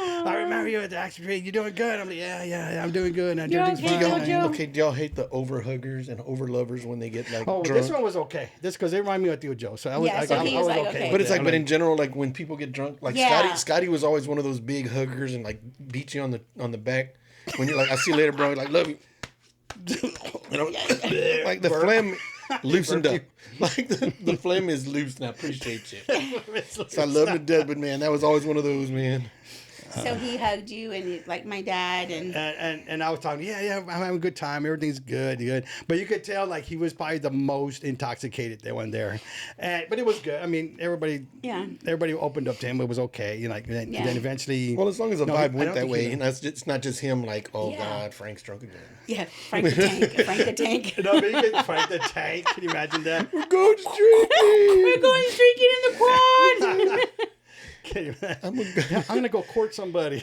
remember you at the Axe retreat. You doing good?" I'm like, "Yeah, I'm doing good. And You're everything's okay, fine." Jojo? Okay, do y'all hate the overhuggers and overlovers when they get like Oh, drunk? this one was okay. This because they remind me of Tio Joe, so I was, Yeah, I, so I, he I was was like, okay. okay. But it's like, I'm but in general, like when people get drunk, like Yeah. Scotty was always one of those big huggers and like beat you on the back. When you're like, "I see you later, bro," like, "Love you." You know, like the phlegm loosened up. Like the phlegm is loose, and I appreciate you. So I love him to death, but man, that was always one of those, man. So he hugged you and like my dad and And I was talking, yeah, I'm having a good time. Everything's good. But you could tell like he was probably the most intoxicated that one there. But it was good. I mean, everybody opened up to him. It was okay. You know, like then eventually. Well, as long as the No, vibe I went don't that think way, he- and it's not just him. Like, oh Yeah. God, Frank's drunk again. yeah, Frank the Tank. Frank the Tank. No, but you could fight the tank. Can you imagine that? Go drinking. We're going drinking in the quad. Can you imagine? I'm gonna go court somebody.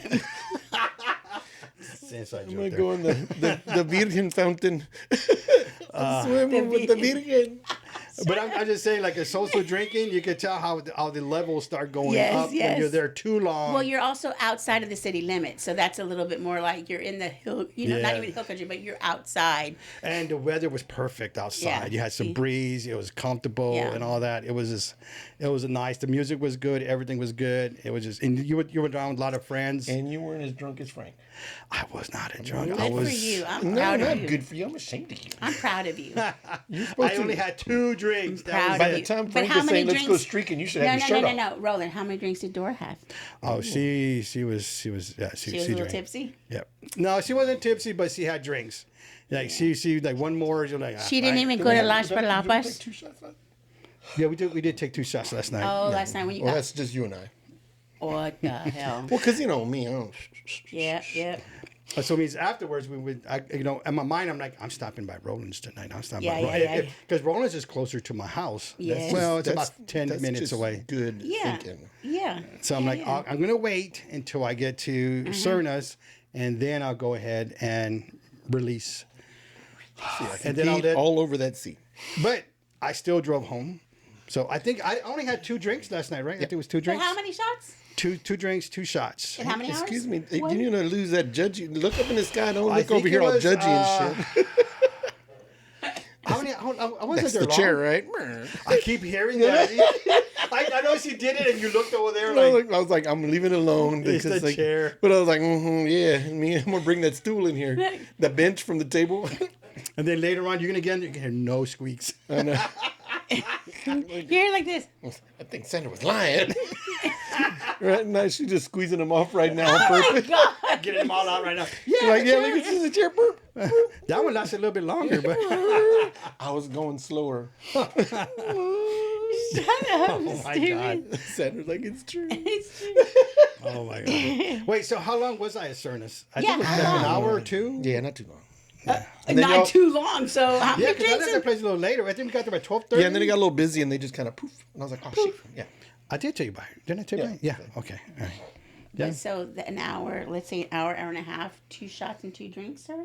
It's an inside I'm joke gonna there. go in the Virgin fountain. Swimming with the Virgin. But I'm just saying, like a social drinking, you could tell how the levels start going Yes, up when yes. you're there too long. Well, you're also outside of the city limits, so that's a little bit more like you're in the hill, not Yeah. even hill country, but you're outside. And the weather was perfect outside. Yeah. You had some breeze. It was comfortable Yeah. and all that. It was nice. The music was good. Everything was good. It was just, and you were down with a lot of friends. And you weren't as drunk as Frank. I was not a drunk. Good I was. for you. I'm No, proud not of you. good for you. I'm ashamed of you. I'm proud of you. I only had 2 drinks. That Proud was By of the you. time But Frank how is many saying, "Let's go drinks- streaking," you should No, have your shirt off. Roland, how many drinks did Dora have? Oh, she was She was a she little drank. tipsy. Yep. No, she wasn't tipsy, but she had drinks. Like she like one more. You're like She didn't even go to Las Did you take Palapas. 2 shots left? Yeah, we did take 2 shots last night. Oh, last night when you Well, got... that's just you and I. What the hell? Well, because, you know, me, I don't... Yeah. So it means afterwards we would, in my mind I'm like, I'm stopping by Roland's tonight. I'm stopping by Yeah. Roland's because Roland's is closer to my house. Yes. Well, it's That's- about 10 that's minutes just away. Good Yeah. thinking. Yeah. So I'm like, yeah. I'm gonna wait until I get to Cerna's, and then I'll go ahead and release. See, I And then I'll peed let- all over that seat. But I still drove home. So I think I only had 2 drinks last night, right? I think it was 2 But drinks. how many shots? Two drinks, 2 shots. And how many hours? Excuse me, What? you need to lose that judgy. Look up in the sky. Don't I look think over here it all was, judgy and shit. How many? I wasn't That's there the long. chair, right? I keep hearing that. I noticed you did it, and you looked over there like. I was like, I'm leaving it alone. It's because, the like, chair. But I was like, yeah, I'm gonna bring that stool in here, the bench from the table. And then later on, you're gonna hear no squeaks. I know. You're like this. I think Sandra was lying. Right now, she's just squeezing them off right now on Oh my purpose. God. Getting them all out right now. Like, yeah, look at the chair. Burp. That one lasted a little bit longer, but I was going slower. Shut up. oh my god, Sandra's like, it's true. It's true. oh my god. Wait, so how long was I at Cernas? I Yeah, think it was how like an long? hour or 2. Yeah, not too long. Not then y'all- too long. So how Yeah, many because I drinks? left that place a little later. I think we got there by 12:30. Yeah, and then it got a little busy, and they just kind of poof. And I was like, oh shit. Yeah. I did tell you about it. Didn't I tell you Yeah. about it? Yeah. Okay. All right. Yeah. So an hour, let's say an hour, hour and a half, 2 shots and 2 drinks, sir?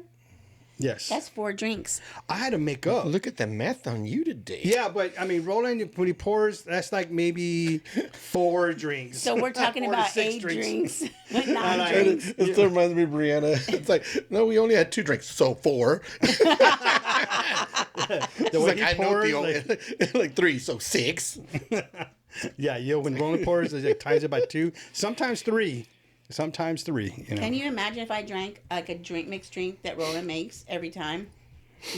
Yes. That's 4 drinks. I had to make up. Look at the math on you today. Yeah, but I mean, Roland, when he pours, that's like maybe 4 drinks. So we're talking 4 to about 6 8 drinks, 9 like- drinks. It still reminds me of Brianna. It's like, no, we only had 2 drinks, so 4. The It's way like, he I know pours, the only, like 3, so 6. yeah, when Roland pours, it's like times it by 2, sometimes 3. Sometimes 3, you know. Can you imagine if I drank like a mixed drink that Roland makes every time?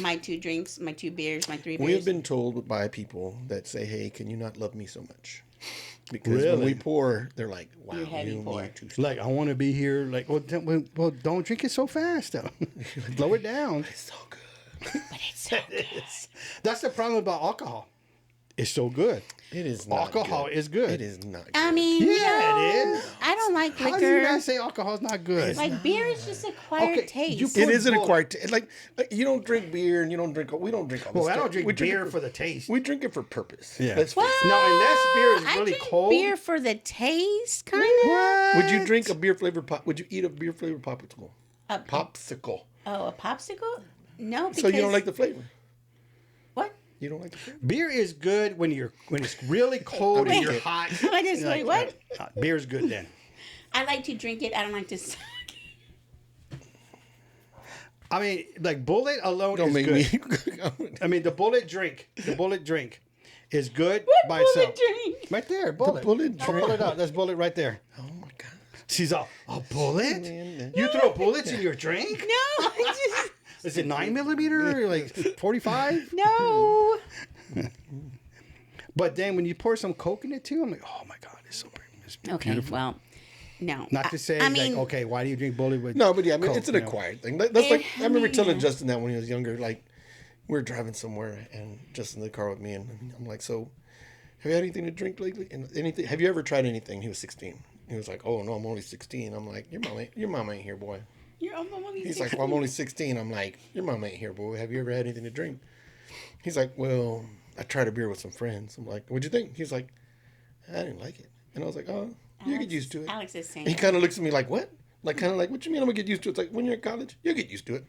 My 2 drinks, my 2 beers, my 3 beers. We have been told by people that say, hey, can you not love me so much? Because when Really? we pour, they're like, wow, You're heavy you pour. need to stop. Like, I want to be here. Like, well, don't drink it so fast, though. Slow it down. It's so good. But it's so good. That's the problem about alcohol. It's so good. It is not Alcohol good. is good. It is not good. I mean, Yeah, it is. I don't like How do you liquor. guys say alcohol's not good? Like beer is just acquired Okay, taste. you It is an Bullet. acquired taste. Like, you don't drink beer and you don't drink. We don't drink all this well, I stuff. don't drink We beer it for the taste. We drink it for purpose. Yeah. Let's face What? it. No, unless beer is I really drink cold. beer for the taste, kind of. What? Would you drink a beer flavored pop? Would you eat a beer flavored popsicle? A Popsicle. Oh, a popsicle? No, because So you don't like the flavor? what? You don't like the flavor? Beer is good when it's really cold and you're hot. I just You're wait, what? Beer's good then. I like to drink it. I don't like to. I mean, like Bullet alone Don't is make good. me. I mean, the Bullet drink is good What by bullet itself. drink? Right there, Bullet. Bullet I'll pull drink. it out. That's Bullet right there. Oh my god. She's all, a bullet? Man, You throw bullets in your drink? No, I just Is it 9mm or like 45? no. But then when you pour some Coke in it too, I'm like, oh my god, it's so pretty. It's Okay, beautiful. well, no. Not to say I mean, like, okay, why do you drink Bullet with No, but yeah, I mean, Coke, it's an you know? acquired thing. That's like I remember mean, telling yeah. Justin that when he was younger. Like, we were driving somewhere and Justin in the car with me, and I'm like, so, have you had anything to drink lately? And anything? Have you ever tried anything? He was 16. He was like, oh no, I'm only 16. I'm like, your mom ain't here, boy. He's like, well, I'm only 16. I'm like, your mom ain't here, boy. Have you ever had anything to drink? He's like, well, I tried a beer with some friends. I'm like, what'd you think? He's like, I didn't like it. And I was like, oh, you get used to it. Alex is saying. He kind of looks at me like, what? Like, kind of like, what you mean I'm going to get used to it? It's like, when you're in college, you'll get used to it.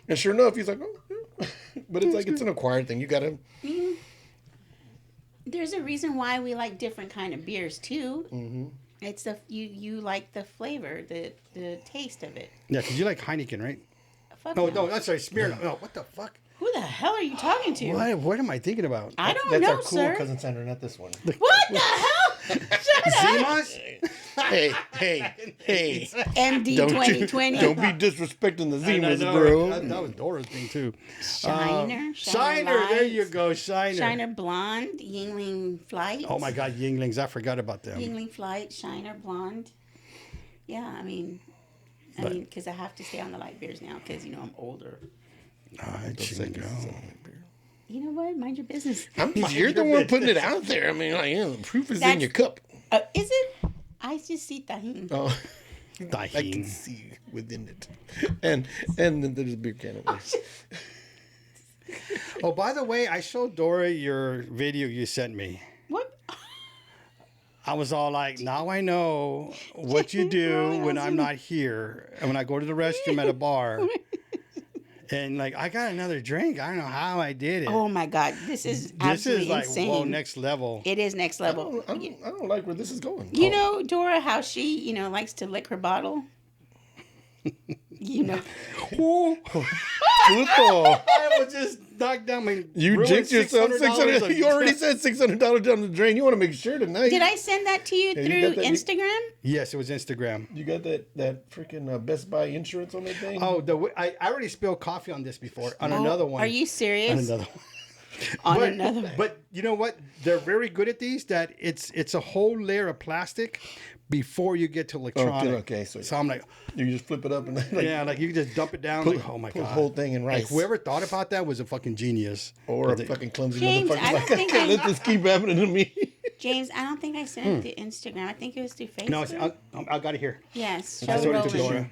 And sure enough, he's like, oh, yeah. But it's like, it's an acquired thing. You got to, There's a reason why we like different kind of beers too. Mm-hmm. It's the you like the flavor, the taste of it. Yeah, because you like Heineken, right? Fuck No, no. no, I'm sorry, Smirnoff. No, what the fuck? Who the hell are you talking to? What am I thinking about? I don't that's know, our cool sir. cousin Sandra, not this one. What the hell? Shut up. Zimas? hey, MD don't 2020. don't be disrespecting the I know, Zimas, bro. That was Dora's thing too. Shiner. Shiner, there you Lights, go, Shiner. Shiner Blonde. Yingling Flight. Oh my God, Yinglings, I forgot about them. Yingling Flight. Shiner Blonde. Yeah, I mean, because I have to stay on the light beers now because, I'm older. All right, Those you can seconds go. is on my beer. You know what? Mind your business. You're the one putting it out there. I mean, like, the proof is in your cup. Is it? I just see tahini. Oh, I can Tahini. see within it, and then there's a beer can over there. Oh, by the way, I showed Dora your video you sent me. What? I was all like, now I know what you do when I'm not here. And when I go to the restroom at a bar. And like, I got another drink. I don't know how I did it. Oh my God. This is absolutely like, insane. whoa, next level. It is next level. I don't like where this is going. You know, Dora, how she, likes to lick her bottle? You know. Puto. I was just knocked down my. You jinxed yourself. $600. You already said $600 down the drain. You want to make sure tonight. Did I send that to you through Instagram? Yes, it was Instagram. You got that freaking Best Buy insurance on that thing? Oh, I already spilled coffee on this before. On another one. Are you serious? On another one. Another one. But you know what? They're very good at these. That it's a whole layer of plastic before you get to electronic. Okay, so I'm like, you just flip it up and then like you can just dump it down. Oh my put God, the whole thing in rice. Like whoever thought about that was a fucking genius. Or a fucking clumsy James, motherfucker. I don't Like, I think can't let this keep happening to me. James, I don't think I sent it to Instagram. I think it was through Facebook. No, I got it here. Yes, I show showed it to Roland. Dora.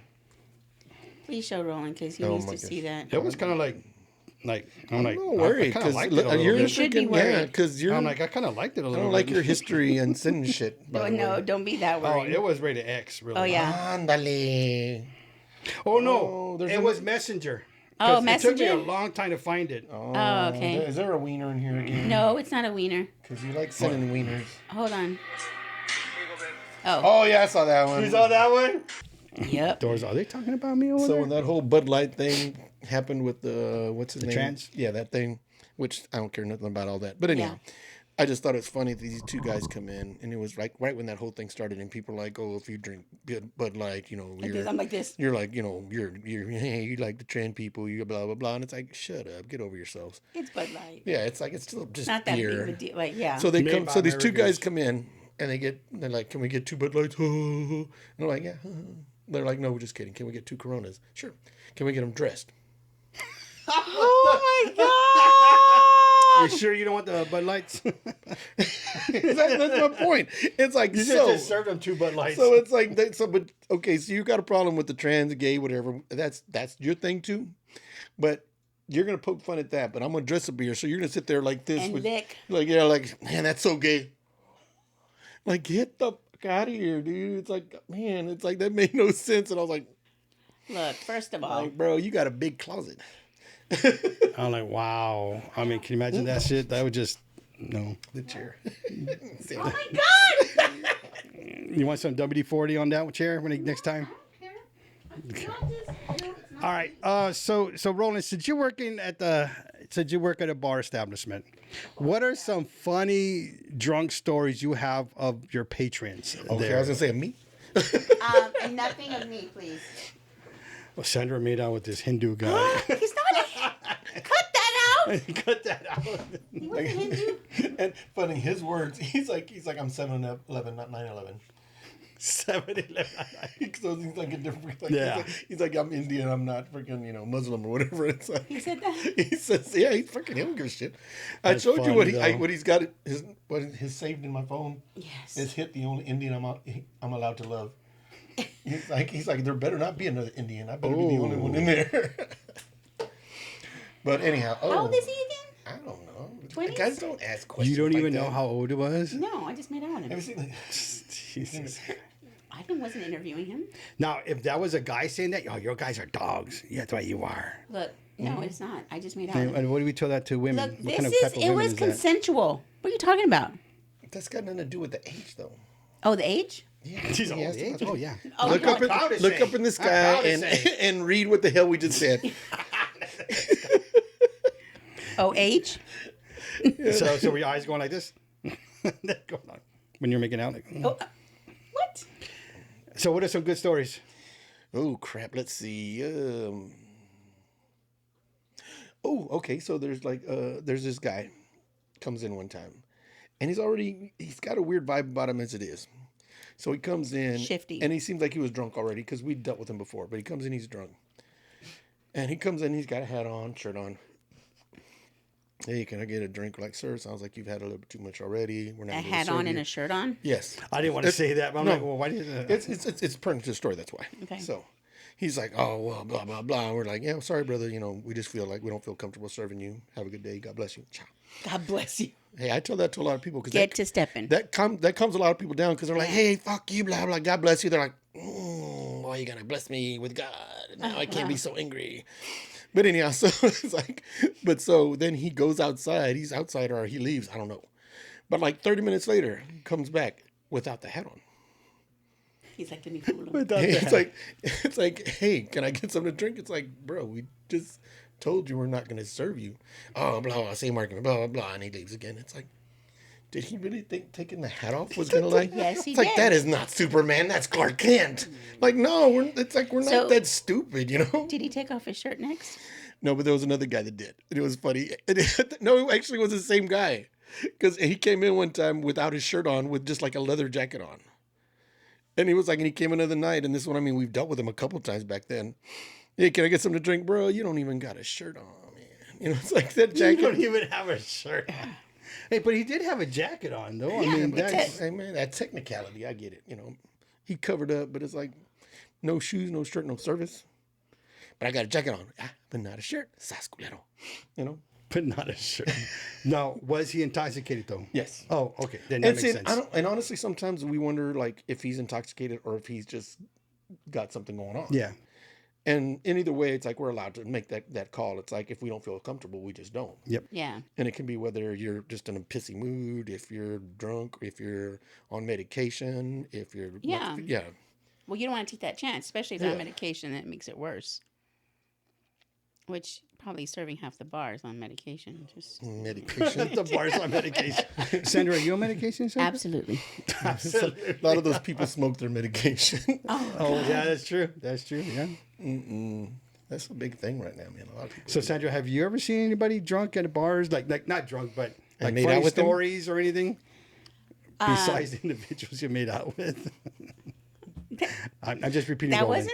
Please show Roland because he Oh needs my to see that. It was kind of like I'm like, Don't worry, I kind of because liked it a little you're bit. should be freaking worried. because you're. I'm like, I kind of liked it a I little don't bit. like your history and sending shit. By the No, way. don't be that Oh, worried. it was rated X, really. Oh, yeah. Ándale. Oh no, Oh, there's it a- was Messenger. Oh, 'Cause It took me Messenger? a long time to find it. Oh, okay. Is there a wiener in here again? No, it's not a wiener. Because you like sending wieners. Hold on. Oh, Oh yeah, I saw that one. You saw that one? yep. Doors, are they talking about me over So there? when that whole Bud Light thing happened with the what's his name? trans? Yeah, that thing. Which I don't care nothing about all that. But anyhow, I just thought it's funny that these two guys come in, and it was like right when that whole thing started, and people are like, "Oh, if you drink Bud Light, Like this, I'm like this. you're like, you're hey, you like the trans people, you blah blah blah." And it's like, shut up, get over yourselves. It's Bud Light. Yeah, it's like it's still just Not that beer. big of a deal. Like, yeah. So they Made come. by So these two guys Americans. come in, and they're like, "Can we get 2 Bud Lights?" And I'm like, "Yeah." They're like, "No, we're just kidding. Can we get 2 Coronas?" Sure. Can we get them dressed? Oh my God. You sure you don't want the Bud Lights? That's my point. It's like You so. just served them 2 Bud Lights. So it's like but okay. So you got a problem with the trans, gay, whatever. That's your thing too. But you're gonna poke fun at that. But I'm gonna dress a beer. So you're gonna sit there like this, And lick. like like man, that's so gay. Like get the fuck out of here, dude. It's like man, it's like that made no sense. And I was like, Look, first of all, bro, you got a big closet. I'm like, wow. I mean, can you imagine that shit? That would just, no. The chair. oh my God. You want some WD-40 on that chair next time? All right. So Roland, since you work at a bar establishment, what are some funny drunk stories you have of your patrons? Okay, I was gonna say me. And nothing of me, please. Well, Sandra made out with this Hindu guy. He's not cut that out. Cut that out. He wasn't Hindu. And funny, his words. He's like I'm 7-Eleven, not 9/11. 7-Eleven. So he's like a different. Like, Yeah. he's like I'm Indian. I'm not freaking Muslim or whatever. It's like He said that. he says yeah. He's freaking he don't give a shit. I That's showed you what funny, what he's got his saved in my phone. Yes. Is hit the only Indian I'm allowed to love. He's like there better not be another Indian. I better be the only one in there. But anyhow, How old is he again? I don't know. 20s? Guys don't ask questions. You don't like even that. know how old it was? No, I just made out with Have you him. seen Jesus. I wasn't interviewing him. Now, if that was a guy saying that, your guys are dogs. Yeah, that's what you are. Look, no, it's not. I just made out And, with him. and what do we tell that to women? Look, What kind of type of it women was is that? consensual. What are you talking about? That's got nothing to do with the age, though. Oh, the age? Yeah, She's he old asked age? about Oh, it. yeah. Oh, Look no. up, proud to look say. up in the I'm sky proud to and say. and read what the hell we just said. Oh, age? So were your eyes going like this? Going on when you're making out? Like, Oh, what? So what are some good stories? Oh crap! Let's see. Oh, okay. So there's there's this guy comes in one time, and he's got a weird vibe about him as it is. So he comes in, Shifty. and he seems like he was drunk already because we dealt with him before. But he comes in, he's drunk, and he comes in, he's got a hat on, shirt on, Hey, can I get a drink? Like, sir, sounds like you've had a little bit too much already. We're not A able to hat serve on and you." a shirt on. Yes. I didn't want to say that, but I'm no. like, well, why did you? It's pertinent to the story. That's why. Okay. So he's like, "Oh, well, blah, blah, blah." And we're like, "Yeah, sorry, brother. We just feel like we don't feel comfortable serving you. Have a good day. God bless you." Ciao. God bless you. Hey, I tell that to a lot of people because Get to stepping. that calms a lot of people down because they're like, "Hey, fuck you, blah, blah. God bless you." They're like, "Why are you going to bless me with God? Now I can't be so angry." But anyhow, so it's like, but so then he goes outside. He's outside or he leaves. I don't know. But like 30 minutes later, comes back without the hat on. He's like, let me fool him. It's like, hey, can I get something to drink? It's like, bro, we just told you we're not going to serve you. Oh, blah, blah, same argument, blah, blah, blah. And he leaves again. It's like, did he really think taking the hat off was going to like, Yes, he it's like, did. that is not Superman. That's Clark Kent. Like, no, we're not that stupid, Did he take off his shirt next? No, but there was another guy that did. And it was funny. No, it actually was the same guy. Because he came in one time without his shirt on with just like a leather jacket on. And he was like, and he came another night. And this one, I mean, we've dealt with him a couple times back then. Hey, can I get something to drink? Bro, you don't even got a shirt on, man. It's like that jacket. You don't even have a shirt on. Hey, but he did have a jacket on, though. Yeah, I mean, Hey, man, that technicality, I get it. He covered up, but it's like no shoes, no shirt, no service. But I got a jacket on, but not a shirt. Sasculero, but not a shirt. No, was he intoxicated though? Yes. Oh, okay. Then that makes sense. And honestly, sometimes we wonder like if he's intoxicated or if he's just got something going on. Yeah. And in either way, it's like we're allowed to make that call. It's like if we don't feel comfortable, we just don't. Yep. Yeah. And it can be whether you're just in a pissy mood, if you're drunk, if you're on medication, if you're yeah. Well, you don't want to take that chance, especially if it's on medication. That makes it worse. Which probably serving half the bars on medication. Just Medication. The bars on medication. Sandra, are you on medication, Sandra? absolutely. Absolutely. A lot of those people smoke their medication. Oh, yeah, that's true. That's true. Yeah. That's a big thing right now, man. A lot of people. So, Sandra, have you ever seen anybody drunk at bars? Like not drunk, but like made out funny with them? stories or anything? Besides the individuals you made out with. I'm just repeating That Roland.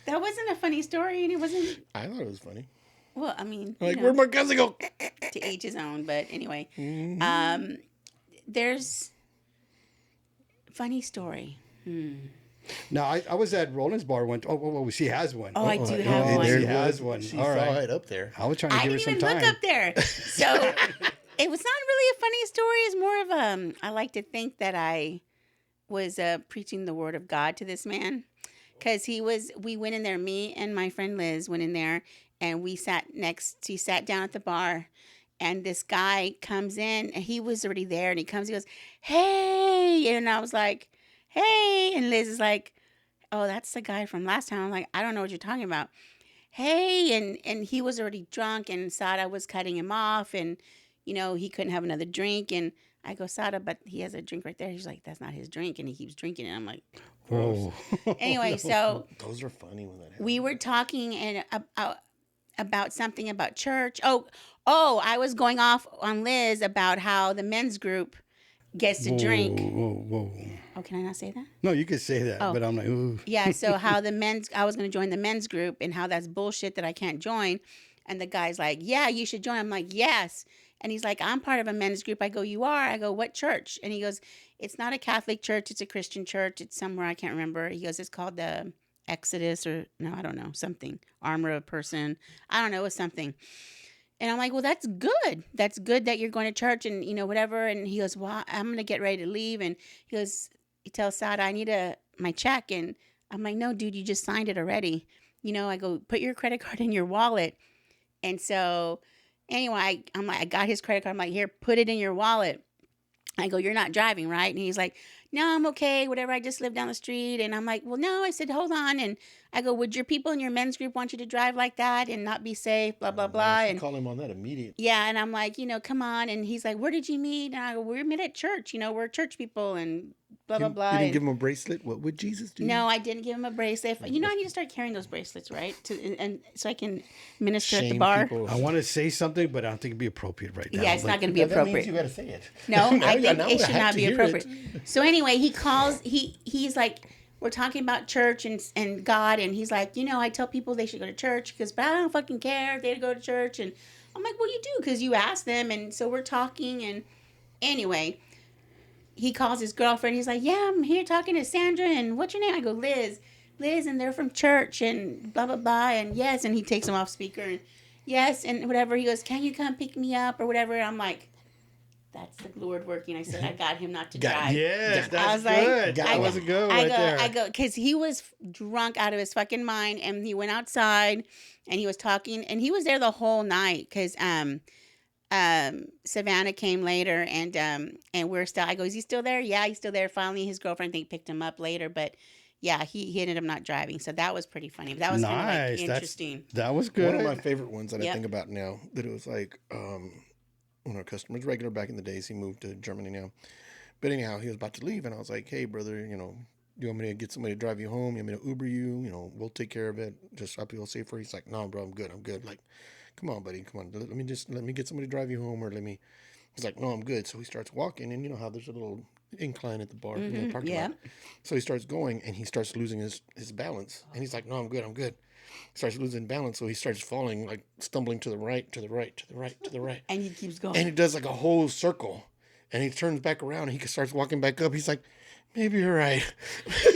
wasn't a funny story, and it wasn't. I thought it was funny. Well, I mean, Like, where'd my cousin go? to each his own. But anyway, there's funny story. No, I was at Roland's bar one. Oh, she has one. Oh, I do have Oh, one. she has one. She All saw right. it up there. I was trying to I give her didn't some even time. look up there. So it was not really a funny story. It's more of I like to think that I was preaching the word of God to this man. Because we went in there, me and my friend Liz went in there, and she sat down at the bar, and this guy comes in, and he was already there, and he goes, hey, and I was like, hey, and Liz is like, oh, that's the guy from last time. I'm like, I don't know what you're talking about. Hey, and he was already drunk, and Sada was cutting him off, and, he couldn't have another drink, and I go, Sada, but he has a drink right there. He's like, that's not his drink, and he keeps drinking it. I'm like, Oh. anyway, so Those are funny when that happens. we were talking about something about church. Oh, I was going off on Liz about how the men's group gets to drink. Whoa. Oh, can I not say that? No, you could say that, Oh. but I'm like, ooh. Yeah, so how I was going to join the men's group and how that's bullshit that I can't join. And the guy's like, yeah, you should join. I'm like, yes. And he's like, I'm part of a men's group. I go, you are? I go, what church? And he goes, it's not a Catholic church. It's a Christian church. It's somewhere I can't remember. He goes, it's called the Exodus or no, I don't know, something. Armor of a Person. I don't know, it's something. And I'm like, well, that's good. That's good that you're going to church and, whatever. And he goes, well, I'm going to get ready to leave. And he tells Sada, I need my check. And I'm like, no, dude, you just signed it already. I go, put your credit card in your wallet. And so anyway, I'm like, I got his credit card. I'm like, here, put it in your wallet. I go, you're not driving, right? And he's like, no, I'm okay, whatever. I just live down the street. And I'm like, well, no. I said, hold on. And I go, would your people in your men's group want you to drive like that and not be safe, blah, blah, blah. I should And call him on that immediately. yeah, and I'm like, come on. And he's like, where did you meet? And I go, we met at church. We're church people and blah, blah, blah. You didn't And give him a bracelet? What would Jesus do? no, I didn't give him a bracelet. I need to start carrying those bracelets, right? And so I can minister at the Shame bar. people. I want to say something, but I don't think it'd be appropriate right now. Yeah, it's not going to be That means appropriate. you got to say it. No, Now I you- think now it I should have not to be hear appropriate. it. So anyway, he calls. He's like, we're talking about church and God, and he's like, I tell people they should go to church but I don't fucking care if they go to church. And I'm like, well, you do because you asked them. And so we're talking, and anyway, he calls his girlfriend. He's like, yeah, I'm here talking to Sandra, and what's your name? I go, Liz, and they're from church, and blah, blah, blah, and yes, and he takes him off speaker, and yes, and whatever. He goes, can you come pick me up, or whatever? And I'm like, that's the Lord working. I said, I got him not to drive. Yes, that's I was good. Like, that was a good one there. I go, because he was drunk out of his fucking mind, and he went outside, and he was talking, and he was there the whole night, because Savannah came later, and we're still, I go, is he still there? Yeah, he's still there. Finally, his girlfriend, I think, picked him up later, but yeah, he ended up not driving. So that was pretty funny. That was kind of like interesting. That was good. One of my favorite ones that I think about now, that it was like, one of our customers, regular back in the days, he moved to Germany now. But anyhow, he was about to leave, and I was like, hey, brother, do you want me to get somebody to drive you home? You want me to Uber you? We'll take care of it. Just help you all safer. He's like, no, bro, I'm good. Like, come on, buddy, come on. Let me get somebody to drive you home, or he's like, no, I'm good. So he starts walking, and you know how there's a little incline at the bar, in the parking lot. So he starts going, and he starts losing his balance. And he's like, no, I'm good. He starts losing balance, so he starts falling, like stumbling to the right. And he keeps going. And he does like a whole circle. And he turns back around, and he starts walking back up. He's like, maybe you're right.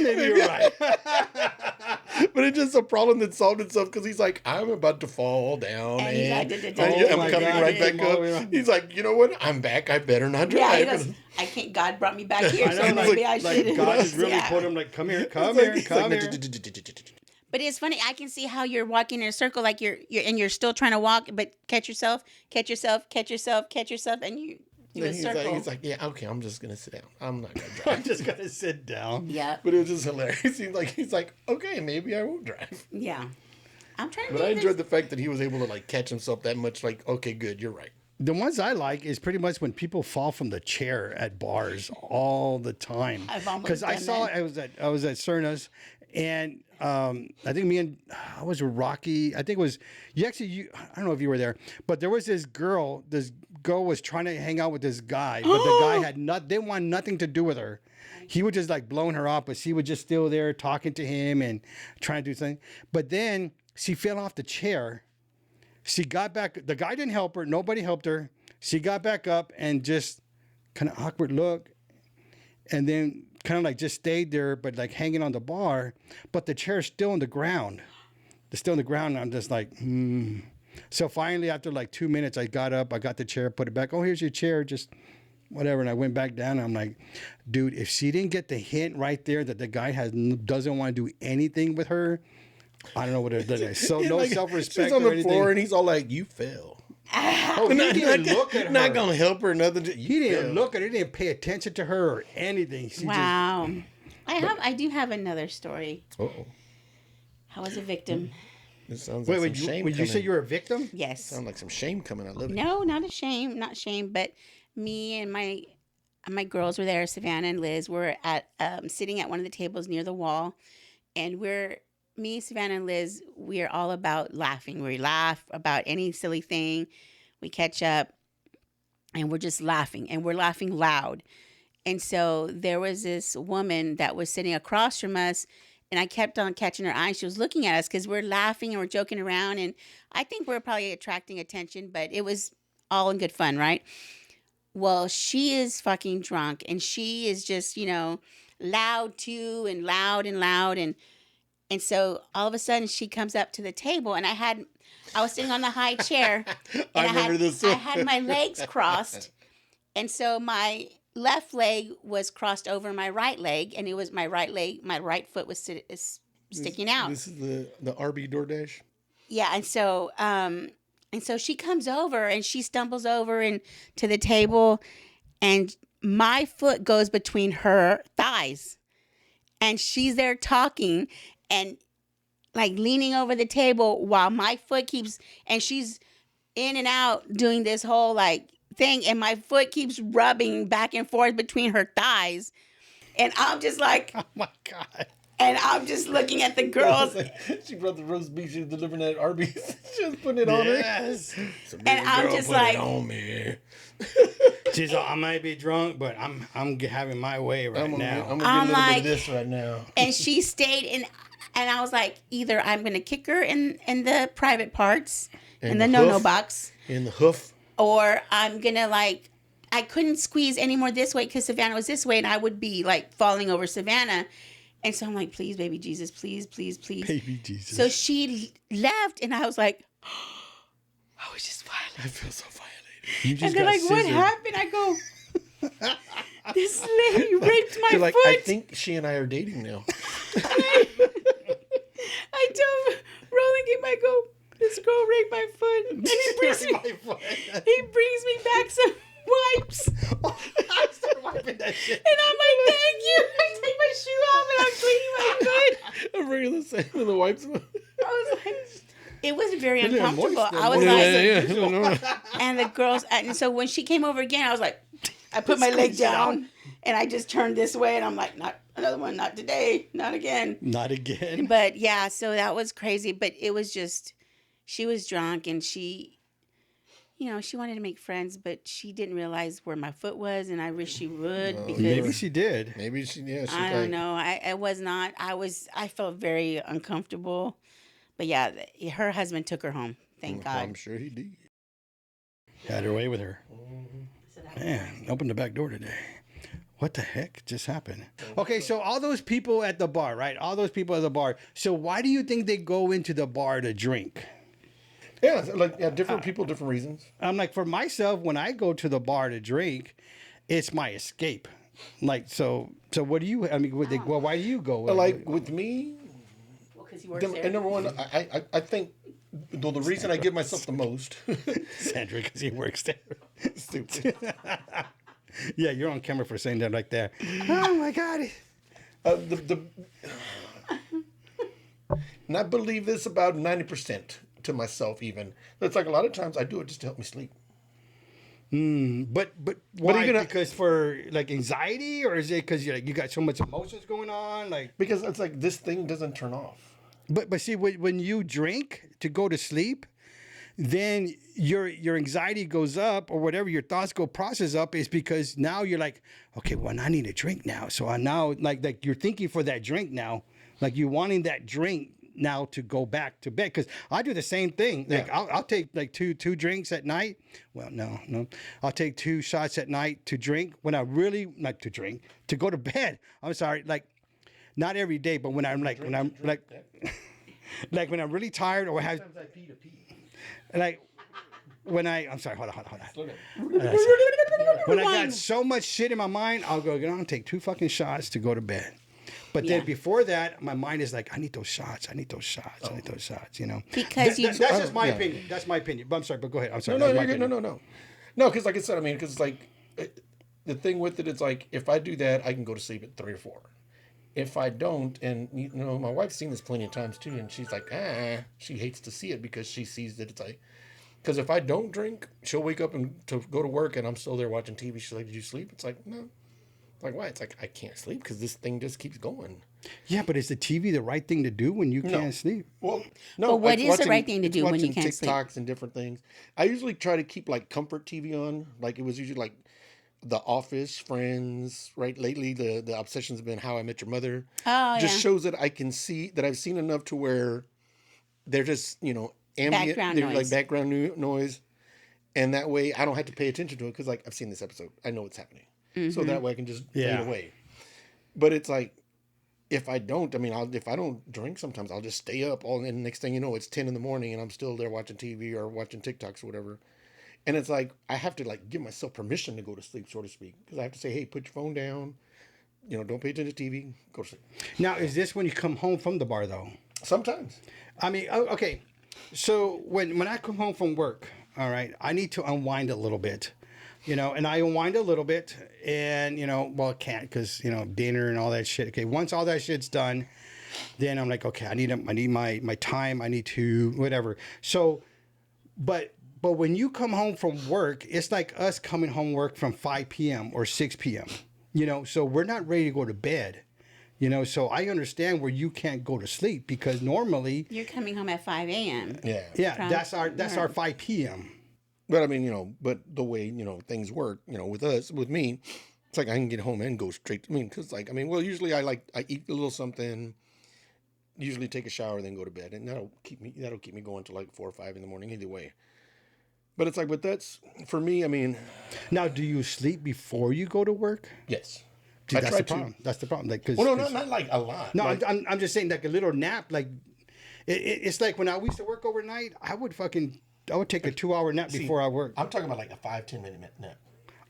Maybe you're right. But it's just a problem that solved itself, because he's like, I'm about to fall down, and I'm coming right back up. He's like, you know what? I'm back. I better not drive. Yeah, he goes, I can't. God brought me back here, so maybe I should. God just really put him like, come here. But it's funny. I can see how you're walking in a circle, like you're still trying to walk, but catch yourself, and you do a circle. He's like, yeah, okay, I'm just gonna sit down. I'm not gonna drive. I'm just gonna sit down. Yeah. But it was just hilarious. He's like, okay, maybe I won't drive. Yeah. I'm trying to. But I enjoyed the fact that he was able to like catch himself that much. Like, okay, good, you're right. The ones I like is pretty much when people fall from the chair at bars all the time. I've almost because I done saw that. I was at Cerna's, and I think I was with Rocky. I think it was you. I don't know if you were there, but there was this girl. This girl was trying to hang out with this guy, but the guy didn't want nothing to do with her. He was just like blowing her off, but she was just still there talking to him and trying to do something. But then she fell off the chair. She got back. The guy didn't help her. Nobody helped her. She got back up and just kind of awkward look, and then kind of like just stayed there, but like hanging on the bar. But the chair's still on the ground. It's still on the ground. And I'm just like, So finally, after like 2 minutes, I got up. I got the chair, put it back. Oh, here's your chair. Just whatever. And I went back down. And I'm like, dude, if she didn't get the hint right there that the guy doesn't want to do anything with her, I don't know what it does. So no like, self-respect. She's on the floor, and he's all like, "You fell." Oh, he didn't look at her. Not gonna help her. Nothing. He didn't look at her. He didn't pay attention to her or anything. Wow. I do have another story. Uh-oh. I was a victim. It sounds like some shame. Would you say you're a victim? Yes. Sounds like some shame coming. I love it. No, not shame. But me and my girls were there. Savannah and Liz were at sitting at one of the tables near the wall, and me, Savannah, and Liz, we're all about laughing. We laugh about any silly thing. We catch up, and we're just laughing, and we're laughing loud. And so there was this woman that was sitting across from us, and I kept on catching her eye. She was looking at us because we're laughing and we're joking around, and I think we're probably attracting attention, but it was all in good fun, right? Well, she is fucking drunk, and she is just, loud too, and loud. And so all of a sudden she comes up to the table, and I was sitting on the high chair, and I had my legs crossed. And so my left leg was crossed over my right leg, and it was my right foot was sticking out. This is the RB DoorDash? Yeah. And so she comes over, and she stumbles over and to the table, and my foot goes between her thighs, and she's there talking and like leaning over the table while my foot and she's in and out doing this whole like thing, and my foot keeps rubbing back and forth between her thighs, and I'm just like, oh my God. And I'm just looking at the girls. She brought the roast beef she was delivering at Arby's. She was putting it on her. Yes. And I'm just like, on me. She's like, I might be drunk, but I'm having my way right now. I'm gonna get a little bit of this right now. And she stayed and I was like, either I'm gonna kick her in the private parts in the no box. In the hoof. Or I'm gonna like, I couldn't squeeze any more this way because Savannah was this way and I would be like falling over Savannah. And so I'm like, please, baby Jesus, please, please, please. Baby Jesus. So she left and I was like, I was just violated. I feel so violated. You just And they're got like, what scissored. happened? I go, this lady raped my You're like, foot. I think she and I are dating now. I told Roland, I go, this girl raped my foot. And he brings me back some wipes. I started wiping that shit. And I'm like, thank you. I take my shoe off and I'm cleaning my foot. I'm bringing the same with the wipes. I was like, it was very Yeah, uncomfortable. moist, I was like, yeah. and the girls, and so when she came over again, I was like, I put my leg down and I just turned this way and I'm like, not another one, not today, not again. Not again. But yeah, so that was crazy. But it was just, she was drunk and she, you know, she wanted to make friends, but she didn't realize where my foot was, and I wish she would because Maybe she did. Maybe she, yeah. She I don't know. I was not. I felt very uncomfortable. But yeah, her husband took her home. Thank God. I'm sure he did. Had her way with her. Man, opened the back door today. What the heck just happened? Okay, so all those people at the bar, right? All those people at the bar. So why do you think they go into the bar to drink? Yeah, like different people, different reasons. I'm like, for myself, when I go to the bar to drink, it's my escape. Like, so what do you, I mean, well, why do you go? Like with me, Well, because he works there. and number one, I think the reason I give myself the most, Sandra, because he works there. stupid. Yeah, you're on camera for saying that like that. Oh my God. And I believe this about 90% to myself even. It's like a lot of times I do it just to help me sleep. But why? even Because for like anxiety, or is it because you got so much emotions going on? Like, Because it's like this thing doesn't turn off. but see, when you drink to go to sleep, then your anxiety goes up, or whatever, your thoughts go process up, is because now you're like, okay, well, I need a drink now. So I now like you're thinking for that drink now, like you're wanting that drink now to go back to bed. Because I do the same thing. Like I'll take like two drinks at night. Well, no, I'll take 2 shots at night to drink when I really like to drink to go to bed. I'm sorry, like not every day, but when I'm like when I'm when I'm really tired or have. Sometimes I pee to pee. Like when I'm sorry, hold on. Slow down. When I got so much shit in my mind, I'll go, and take 2 fucking shots to go to bed. But then before that, my mind is like, I need those shots, you know. Because that's just my opinion. That's my opinion. But I'm sorry, but go ahead. I'm sorry. No, because like I said, I mean, because it's like the thing with it, it's like if I do that, I can go to sleep at 3 or 4. If I don't, and you know, my wife's seen this plenty of times too, and she's like, she hates to see it because she sees that it's like, because if I don't drink, she'll wake up and to go to work, and I'm still there watching TV. She's like, "Did you sleep?" It's like, no. Like, why? It's like, I can't sleep because this thing just keeps going. Yeah, but is the TV the right thing to do when you can't sleep? Well, no. But what is the right thing to do when you can't sleep? TikToks and different things. I usually try to keep like comfort TV on. Like it was usually like The Office, Friends. Right. Lately, the obsession's been How I Met Your Mother. Oh, just shows that I can see that I've seen enough to where they're just ambient, Background they're noise. like background noise, and that way I don't have to pay attention to it because like I've seen this episode, I know what's happening, so that way I can just fade away. But it's like, if I don't, I mean, if I don't drink, sometimes I'll just stay up and the next thing you know, it's 10 in the morning and I'm still there watching TV or watching TikToks or whatever. And it's like, I have to like give myself permission to go to sleep, so to speak. Because I have to say, hey, put your phone down. Don't pay attention to TV. Go to sleep. Now, is this when you come home from the bar, though? Sometimes. I mean, okay. So when I come home from work, all right, I need to unwind a little bit. And I unwind a little bit, and I can't because dinner and all that shit. Okay, once all that shit's done, then I'm like, okay, I need my time. I need to whatever. So, but when you come home from work, it's like us coming home work from 5 p.m. or 6 p.m. So we're not ready to go to bed. So I understand where you can't go to sleep because normally You're coming home at 5 a.m. Yeah. Yeah, that's our 5 p.m. But I mean, but the way, things work, with me, it's like I can get home and go straight to, because well, usually I eat a little something, usually take a shower, then go to bed. And that'll keep me going till like 4 or 5 in the morning either way. But it's like, but that's, for me, Now, do you sleep before you go to work? yes. See, I that's try the problem. That's the problem. Like, cause, Well, no, not like a lot. no, Like, I'm just saying like a little nap. Like, it's like when I used to work overnight, I would take a 2-hour nap before I work. I'm talking about like a 5-10 minute nap.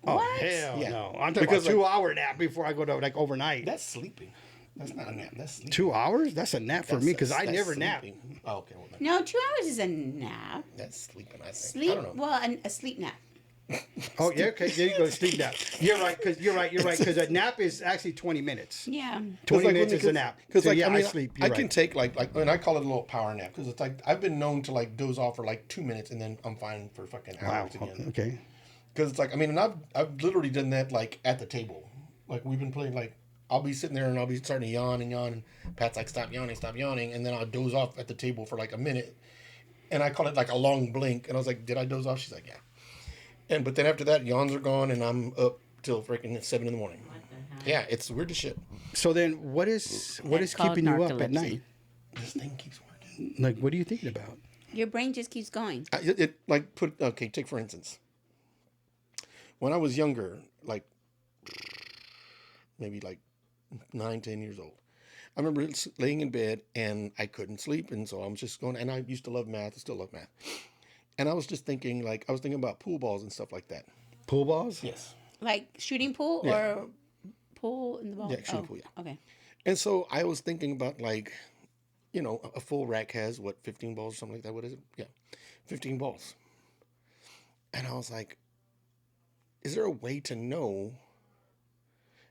Oh, What? hell Yeah. no. I'm talking Because, about like- 2-hour nap before I go to like overnight. That's sleeping. That's not a nap. That's sleeping. 2 hours? That's a nap for me because I never nap. sleeping. Oh, okay. Well, No, 2 hours is a nap. that's sleeping, I think. Sleep. I don't know. Well, a sleep nap. Oh, yeah, okay. There you go, sleep nap. You're right, because a nap is actually 20 minutes. Yeah. 20 minutes is a nap. Because So, yeah, I sleep. I You're can right. take and I call it a little power nap because it's like I've been known to like doze off for like 2 minutes and then I'm fine for fucking Wow. hours again. Okay. Because it's like and I've literally done that like at the table. Like we've been playing like I'll be sitting there and I'll be starting to yawn and Pat's like stop yawning, and then I'll doze off at the table for like a minute, and I call it like a long blink. And I was like, did I doze off? She's like, yeah. But then after that, yawns are gone, and I'm up till freaking 7 in the morning. Yeah, it's weird as shit. So then what is That's called keeping you up at narcolepsy. night? This thing keeps working. Like, what are you thinking about? Your brain just keeps going. Take for instance. When I was younger, like maybe like 9, 10 years old, I remember laying in bed and I couldn't sleep, and so I'm just going. And I used to love math. I still love math. And I was just thinking, I was thinking about pool balls and stuff like that. Pool balls? Yes. Like shooting pool Yeah. or pool in the ball? Yeah, shooting pool, yeah. Okay. And so I was thinking about a full rack has 15 balls or something like that. What is it? Yeah, 15 balls. And I was like, is there a way to know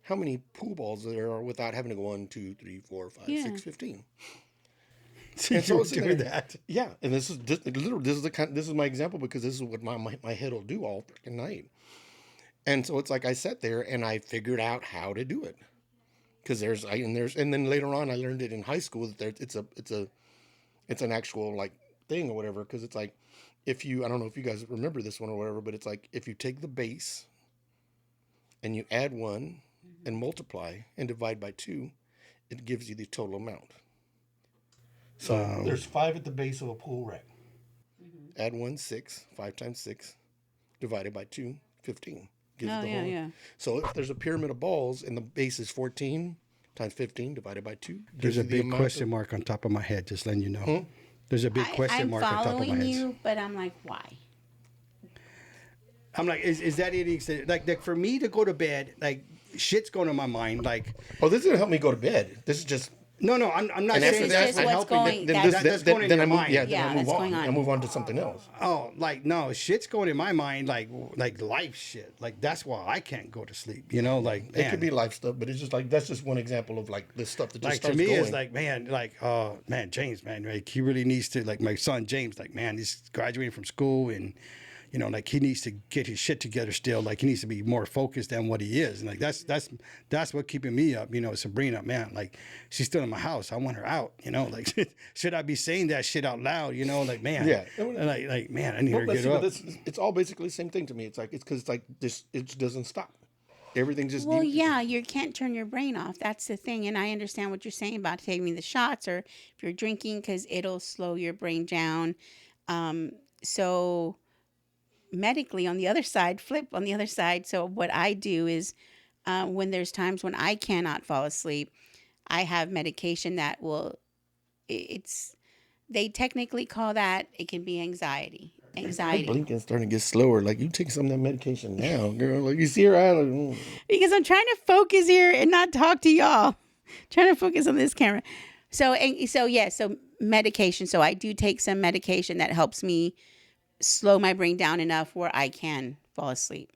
how many pool balls there are without having to go 1, 2, 3, 4, 5, Yeah. 6, 15? So And you I were was sitting doing there- that. Yeah, and this is literally this is my example because this is what my head will do all freaking night. And so it's like I sat there and I figured out how to do it. Because and then later on I learned it in high school that it's an actual like thing or whatever. Because it's like I don't know if you guys remember this one or whatever, but it's like if you take the base and you add 1 and multiply and divide by 2, it gives you the total amount. So there's 5 at the base of a pool rack. Add 1, 6. 5 times 6 divided by 2, 15. Gives Oh, the yeah, whole. yeah. So if there's a pyramid of balls and the base is 14 times 15 divided by 2, There's gives a you the big amount question mark on top of my head, just letting you know. There's a big question I'm mark on top of my following head. you, but I'm like, why? I'm like, is that it? Like for me to go to bed, like shit's going to my mind. Like, Oh, this doesn't help me go to bed. This is just. no, I'm not And after saying that, that's just what's helping. going- Then, that's going in then your I move. mind. Yeah, then Yeah, I move that's on. going on. I move on to something else. Oh, like no, shit's going in my mind, like life shit. Like that's why I can't go to sleep. Like It could be life stuff, but it's just like that's just one example of like this stuff that just like to starts me going. it's like man, James, man, like he really needs to, like my son James, like man, he's graduating from school and like he needs to get his shit together still. Like he needs to be more focused than what he is. And like that's what keeping me up. Sabrina, man, like she's still in my house. I want her out. Like should I be saying that shit out loud? Like man, Yeah. like man, I need her to get up. It's all basically the same thing to me. It's because it's like this. It doesn't stop. Everything just. Well, yeah, you can't turn your brain off. That's the thing. And I understand what you're saying about taking the shots or if you're drinking because it'll slow your brain down. So medically on the other side, flip on the other side. So what I do is when there's times when I cannot fall asleep, I have medication that they technically call that, it can be anxiety. My blinking's starting to get slower. Like you take some of that medication now, girl. Like you see her out. Because I'm trying to focus here and not talk to y'all. Trying to focus on this camera. So medication. So I do take some medication that helps me slow my brain down enough where I can fall asleep.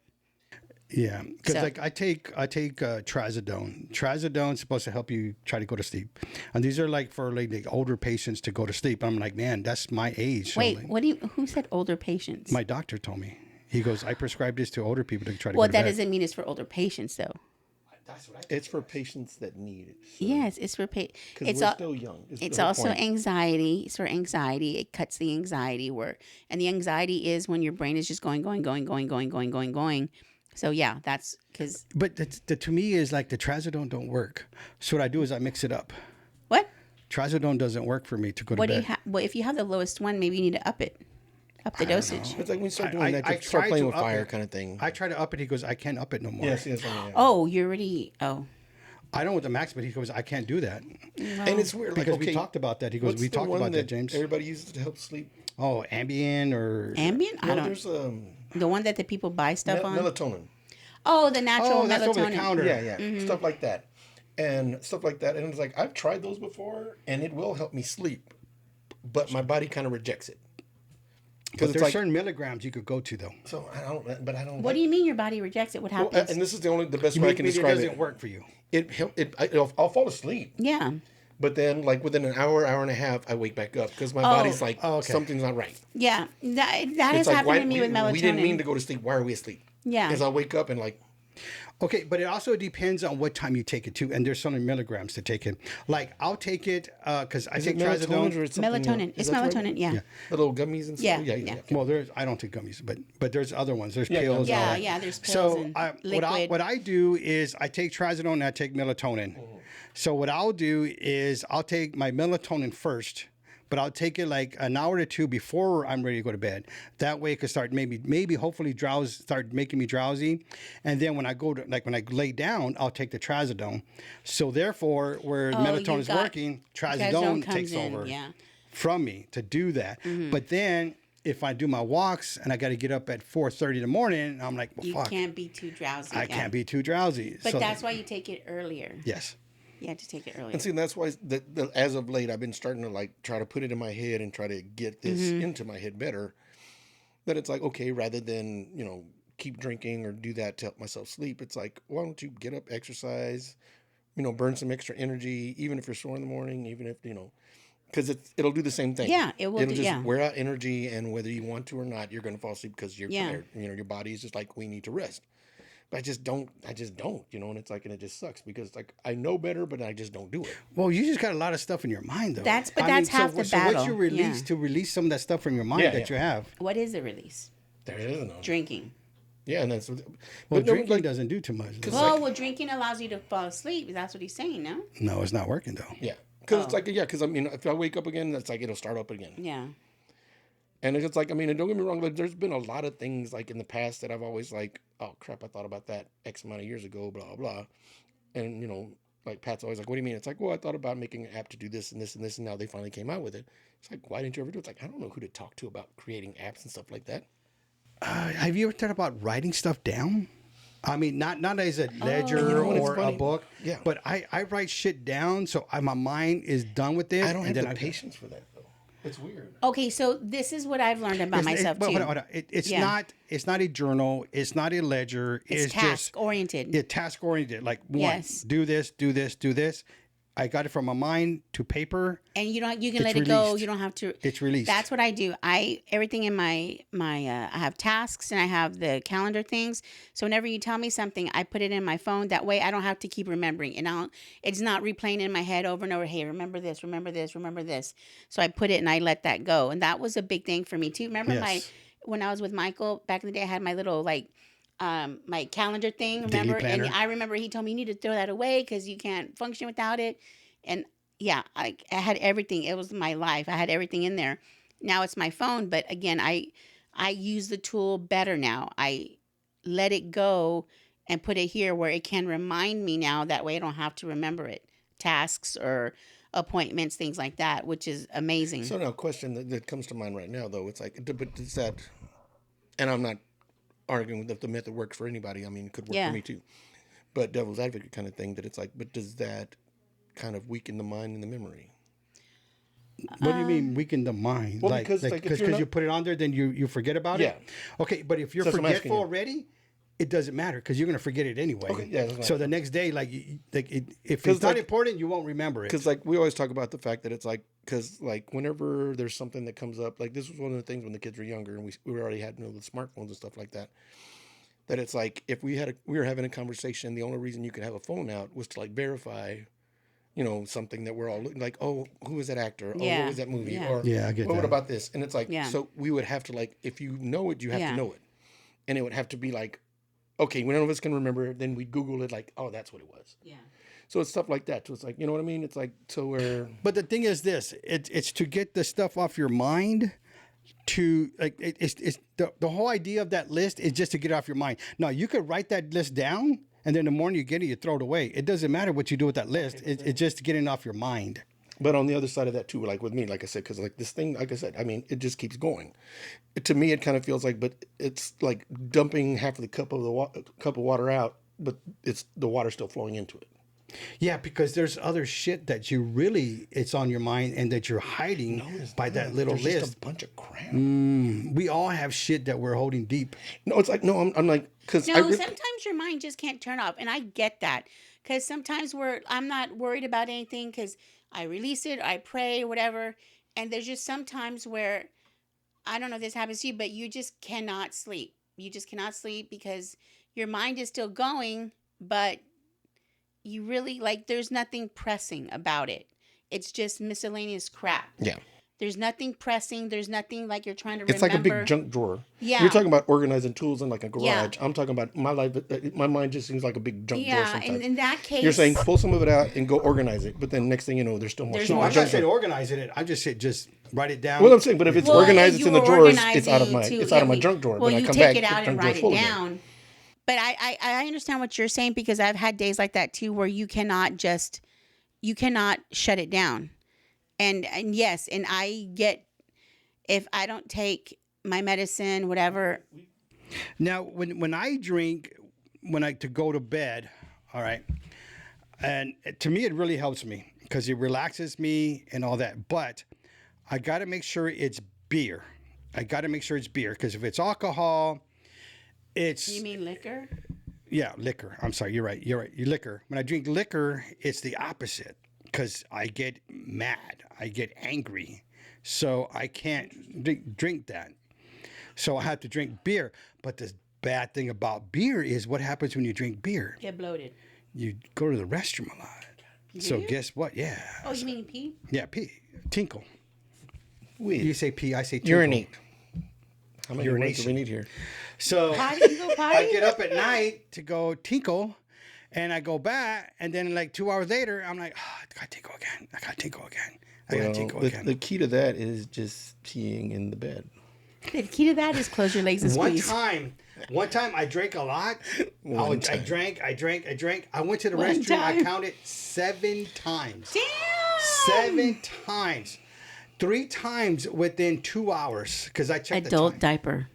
Yeah, because So- like I take trazodone. Trazodone's supposed to help you try to go to sleep, and these are like for like the older patients to go to sleep. I'm like, man, that's my age. So, Wait, like, who said older patients? my doctor told me. He goes, I prescribe this to older people to try to Well, go to that bed. doesn't mean it's for older patients though. That's what I think It's for it is. patients that need it. So, Yes, it's for because we're still young. Is it's the whole also point. anxiety. It's for anxiety. It cuts the anxiety and the anxiety is when your brain is just going. So yeah, that's because But to me is like the trazodone don't work. So what I do is I mix it up. what? Trazodone doesn't work for me to go to What do bed. you have? Well, if you have the lowest one, maybe you need to up the dosage. It's like when you start I- doing that, I you start tried playing to with up fire it. kind of thing. I try to up it. He goes, I can't up it no more. Yes, yes. Yeah. Oh, you're already. Oh, I don't want the max, but he goes, I can't do that. And it's weird. Because like, okay, we talked about that. He goes, what's we the talked one about that, James. Everybody uses to help sleep. Oh, Ambien or... Ambien. No, I don't. there's The one that the people buy stuff on. melatonin. Oh, the natural Oh, that's over the melatonin. counter. Yeah, stuff like that. And it's like, I've tried those before, and it will help me sleep, but my body kind of rejects it. But Because it's there's like, certain milligrams you could go to, though. so I don't. What do you mean your body rejects it? What happens? And this is the best You way I mean can it describe doesn't it. work for you? I'll fall asleep, yeah. but then like within an hour and a half, I wake back up because my body's like, okay. something's not right. Yeah. That has It's like, happened to me with melatonin. we didn't mean to go to sleep. Why are we asleep? Yeah. Because I'll wake up and like, Okay, but it also depends on what time you take it too, and there's so many milligrams to take it. Like I'll take it because I is take it melatonin trazodone. or something? Melatonin. Is It's that right? melatonin. Yeah. The little gummies and Yeah, stuff. yeah. Well, I don't take gummies, but there's other ones. There's Yeah, pills. and all Yeah, that. yeah, there's pills So and what liquid. I do is I take trazodone and I take melatonin. So what I'll do is I'll take my melatonin first, but I'll take it like an hour or two before I'm ready to go to bed. That way it could start maybe hopefully start making me drowsy. And then when I when I lay down, I'll take the trazodone. So therefore, where melatonin is working, trazodone comes takes in, over yeah. from me to do that. But then if I do my walks and I got to get up at 4:30 in the morning, I'm like, well, You fuck, can't be too drowsy. I yeah. can't be too drowsy. But So that's why you take it earlier. yes. You have to take it earlier. And see, that's why as of late, I've been starting to like try to put it in my head and try to get this into my head better. That it's like, okay, rather than, keep drinking or do that to help myself sleep, it's like, why don't you get up, exercise, burn some extra energy, even if you're sore in the morning, even if, because it'll do the same thing. Yeah, it will It'll do- just yeah. wear out energy, and whether you want to or not, you're going to fall asleep because you're Yeah. tired. Your body is just like, we need to rest. But I just don't, and it's like, and it just sucks because like, I know better, but I just don't do it. Well, you just got a lot of stuff in your mind, though. That's half the so battle. what's your release Yeah. to release some of that stuff from your mind Yeah, that yeah. you have? What is the release? There is no. Drinking. Yeah, and that's, Well, but no, drinking like, doesn't do too much. Well, drinking allows you to fall asleep. That's what he's saying, no? No, it's not working though. yeah. Because it's like, because I mean, if I wake up again, that's like, it'll start up again. Yeah. And it's like, I mean, and don't get me wrong, like, there's been a lot of things like in the past that I've always like, oh crap, I thought about that X amount of years ago, blah, blah. And, like Pat's always like, what do you mean? It's like, well, I thought about making an app to do this and this and this, and now they finally came out with it. It's like, why didn't you ever do it? It's like, I don't know who to talk to about creating apps and stuff like that. Have you ever thought about writing stuff down? I mean, not as a ledger You know what, it's or a funny. book. Yeah. But I write shit down so my mind is done with it. I don't have and the then patience for that, though. It's weird. Okay, so this is what I've learned about myself, too. Hold on. It's Yeah. not a journal. It's not a ledger. It's task-oriented. Yeah, task oriented. Like one, Yes. do this, do this, do this. I got it from my mind to paper. And you can It's let it go. released. You don't have to. It's released. That's what I do. Everything in my I have tasks and I have the calendar things. So whenever you tell me something, I put it in my phone. That way I don't have to keep remembering. And it's not replaying in my head over and over. Hey, remember this, remember this, remember this. So I put it and I let that go. And that was a big thing for me too. Remember Yes. when I was with Michael back in the day, I had my little my calendar thing, Daily remember? And planner. I remember he told me you need to throw that away because you can't function without it. And yeah, I had everything. It was my life. I had everything in there. Now it's my phone, but again, I use the tool better now. I let it go and put it here where it can remind me now. That way I don't have to remember it. Tasks or appointments, things like that, which is amazing. So now, a question that comes to mind right now, though, it's like, but is that, and I'm not arguing that the method works for anybody. I mean, it could work Yeah. for me too. But devil's advocate kind of thing that it's like, but does that kind of weaken the mind and the memory? What do you mean weaken the mind? Well, because, like, if because you're not- you put it on there, then you forget about Yeah. it. Okay, but if you're So that's what I'm asking forgetful you. already, it doesn't matter because you're gonna forget it anyway. Okay, yeah, that's what So I- the next day, if 'Cause, it's not like- important, you won't remember it. Because like we always talk about the fact that it's like, because like whenever there's something that comes up, like this was one of the things when the kids were younger and we already had the smartphones and stuff like that. that it's like if we were having a conversation, the only reason you could have a phone out was to like verify, you know, something that we're all looking like, oh, who was that actor? Oh, Yeah. what was that movie? Yeah. Or Yeah, I get what that. about this? And it's like, Yeah. so we would have to like, if you know it, you have Yeah. to know it. And it would have to be like, okay, none of us can remember it. Then we Google it like, oh, that's what it was. Yeah. So it's stuff like that. So it's like, you know what I mean? It's like, so we're... But the thing is this, it's to get the stuff off your mind. To like it's the whole idea of that list is just to get it off your mind. Now you could write that list down, and then the morning you get it, you throw it away. It doesn't matter what you do with that list. It's just getting off your mind. But on the other side of that too, like with me, like I said, because like this thing, like I said, I mean, it just keeps going. To me, it kind of feels like, but it's like dumping half of the cup of water out, but it's the water still flowing into it. Yeah, because there's other shit that it's on your mind and that you're hiding by that little There's list. just a bunch of crap. We all have shit that we're holding deep. No, it's like no, I'm like because No, sometimes your mind just can't turn off, and I get that because sometimes I'm not worried about anything because I release it, I pray, whatever, and there's just sometimes where I don't know if this happens to you, but you just cannot sleep. You just cannot sleep because your mind is still going, but you really like there's nothing pressing about it. It's just miscellaneous crap. Yeah. There's nothing pressing. There's nothing like you're trying to It's remember. like a big junk drawer. Yeah. You're talking about organizing tools in like a garage. Yeah. I'm talking about my life. My mind just seems like a big junk drawer Yeah, sometimes. and in that case, You're saying pull some of it out and go organize it, but then next thing you know, there's still more There's shit. more I'm Junk not saying drawer. organizing it. I just said just write it down. Well, I'm saying, but if it's Well, organized, if it's in the you were drawers. It's out of my organizing it's out of my yeah, junk drawer. Well, then you I come take back, it out the and junk drawer's write it full again. down. But I understand what you're saying because I've had days like that too, where you cannot shut it down. And yes, and I get if I don't take my medicine, whatever. Now, when I drink, to go to bed, all right, and to me it really helps me because it relaxes me and all that. But I got to make sure it's beer. I got to make sure it's beer because if it's alcohol, it's You mean liquor? yeah, liquor. I'm sorry, you're right. You're right. You liquor. When I drink liquor, it's the opposite because I get mad. I get angry. So I can't drink that. So I have to drink beer. But the bad thing about beer is what happens when you drink beer? Get bloated. You go to the restroom a lot. So you? guess what? Yeah. Oh, you mean pee? Yeah, pee. Tinkle. Weed. You say pee, I say tinkle. Urinate. How many words Urination. do we need here? So Potty? You go potty? I get up at night to go tinkle, and I go back, and then like 2 hours later, I'm like, oh, I gotta tinkle again. I gotta tinkle again. I gotta tinkle again. The key to that is just peeing in the bed. The key to that is close your legs and squeeze. One time I drank a lot. I drank. I went to the One restroom. I time. counted 7 times. Damn! 7 times. 3 times within 2 hours because I checked Adult the time. diaper.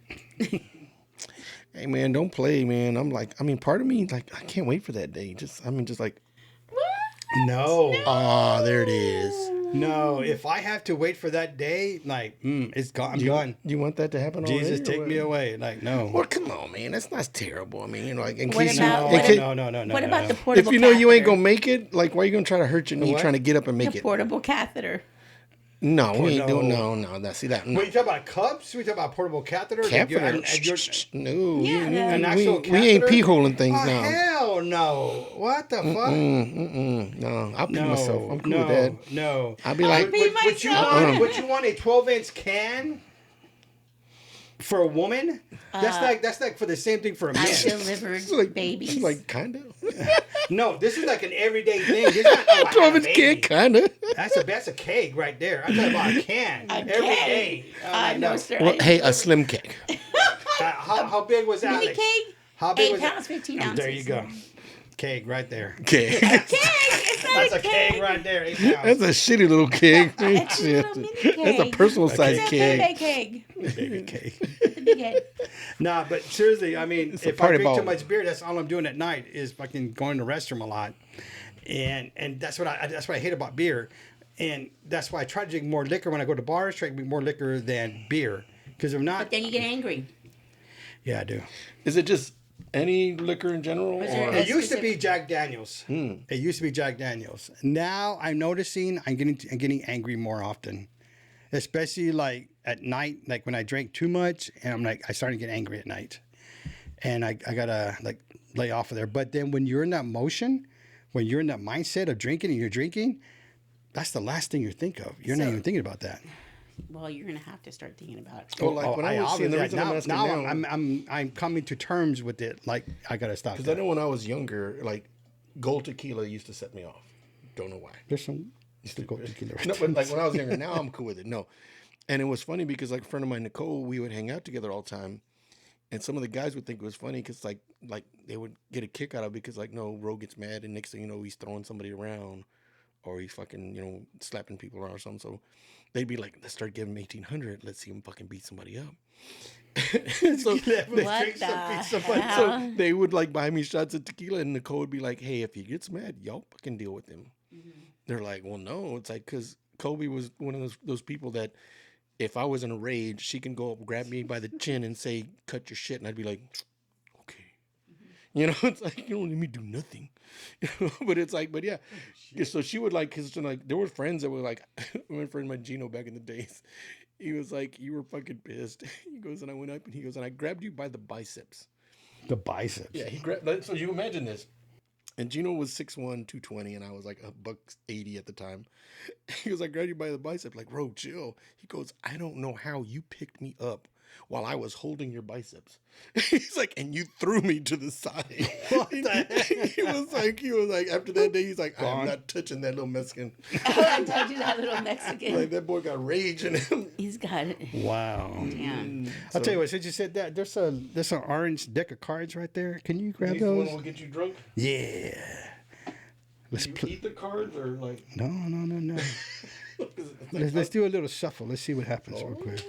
Hey man, don't play, man. I'm like, I mean, part of me like I can't wait for that day. Just like, No. there it is. No. If I have to wait for that day, like, it's gone. I'm gone. You want that to happen? Jesus, already, or take what? me away. Like, no. Well, come on, man. That's not terrible. I mean, you know, like in What case about- you, what in case, No. What about the if portable you know you ain't catheter? gonna make it, like, why are you gonna try to hurt your knee What? trying to get up and make The it? portable catheter. No, we ain't no. doing no. That's see that. No. Wait, you talking about cups? We talking about portable catheter? Catheter. No, Yeah, an actual we ain't catheter? pee holing things Oh, now. hell no. What the fuck? No, I'll pee No, myself. I'm cool no, with that. no. I'll be like, pee Would you myself. would you want a 12-inch can for a woman? That's like for the same thing for a man. I've delivered it's like, babies. it's like kind of. No, this is like an everyday thing. This is not, oh, I had a 12 inch baby. kid, kind of. That's a keg right there. I'm talking about a can every day. No, sir. Well, hey, a slim cake. How big was Mini Alex? cake? How big 8 was pounds, that? 15 Oh, ounces. there you go. Keg right there. Cake. Keg. It's not That's a a keg keg. right there. 8 pounds. That's a shitty little keg. That's a little mini That's a keg. personal size It's a keg. baby keg. Baby keg. It's a big head. Nah, but seriously, I mean, a if I party drink too ball. much beer, that's all I'm doing at night is fucking going to the restroom a lot, and that's what I hate about beer, and that's why I try to drink more liquor when I go to bars. Try to drink more liquor than beer, because if not, But then you get angry. yeah, I do. Is it just any liquor in general? Was there Or? a- It used to be Jack Daniels. It used to be Jack Daniels. Now I'm noticing I'm getting angry more often, especially like at night, like when I drink too much, and I started to get angry at night. and I gotta like lay off of there. But then when you're in that motion, when you're in that mindset of drinking and you're drinking, that's the last thing you think of. You're not even thinking about that. Well, you're gonna have to start thinking about it. Well, like when I was seeing the reason I'm asking now, I'm coming to terms with it. Like I gotta stop. Because I know when I was younger, like gold tequila used to set me off. Don't know why. There's some gold tequila. No, but like when I was younger, now I'm cool with it. No, and it was funny because like a friend of mine, Nicole, we would hang out together all the time, and some of the guys would think it was funny because like they would get a kick out of it because like no, Ro gets mad and next thing you know he's throwing somebody around, or he's fucking slapping people around or something. So they'd be like, let's start giving him 1800. Let's see him fucking beat somebody up. So so they would like buy me shots of tequila, and Nicole would be like, hey, if he gets mad, y'all fucking deal with him. Mm-hmm. They're like, well, no. It's like, because Kobe was one of those people that if I was in a rage, she can go up, grab me by the chin and say, cut your shit. And I'd be like, okay. Mm-hmm. It's like, you don't let me do nothing. But it's like, but yeah. So she would like, because like, there were friends that were like, my friend, my Gino back in the days, he was like, you were fucking pissed. He goes, and I went up and he goes, and I grabbed you by the biceps. The biceps? Yeah, he grabbed, so you imagine this. And Gino was 6'1", 220, and I was like $180 at the time. He goes, I grabbed you by the bicep, like, bro, chill. He goes, I don't know how you picked me up while I was holding your biceps. He's like, and you threw me to the side. What the heck? He was like, after that day, he's like, I'm not touching that little Mexican. I'm touching that little Mexican. Like, that boy got rage in him. He's got it. Wow. Damn. I'll tell you what, since you said that, there's an orange deck of cards right there. Can you grab those? One will get you drunk? Yeah. Let's eat the cards or like? No. let's do a little shuffle. Let's see what happens real quick.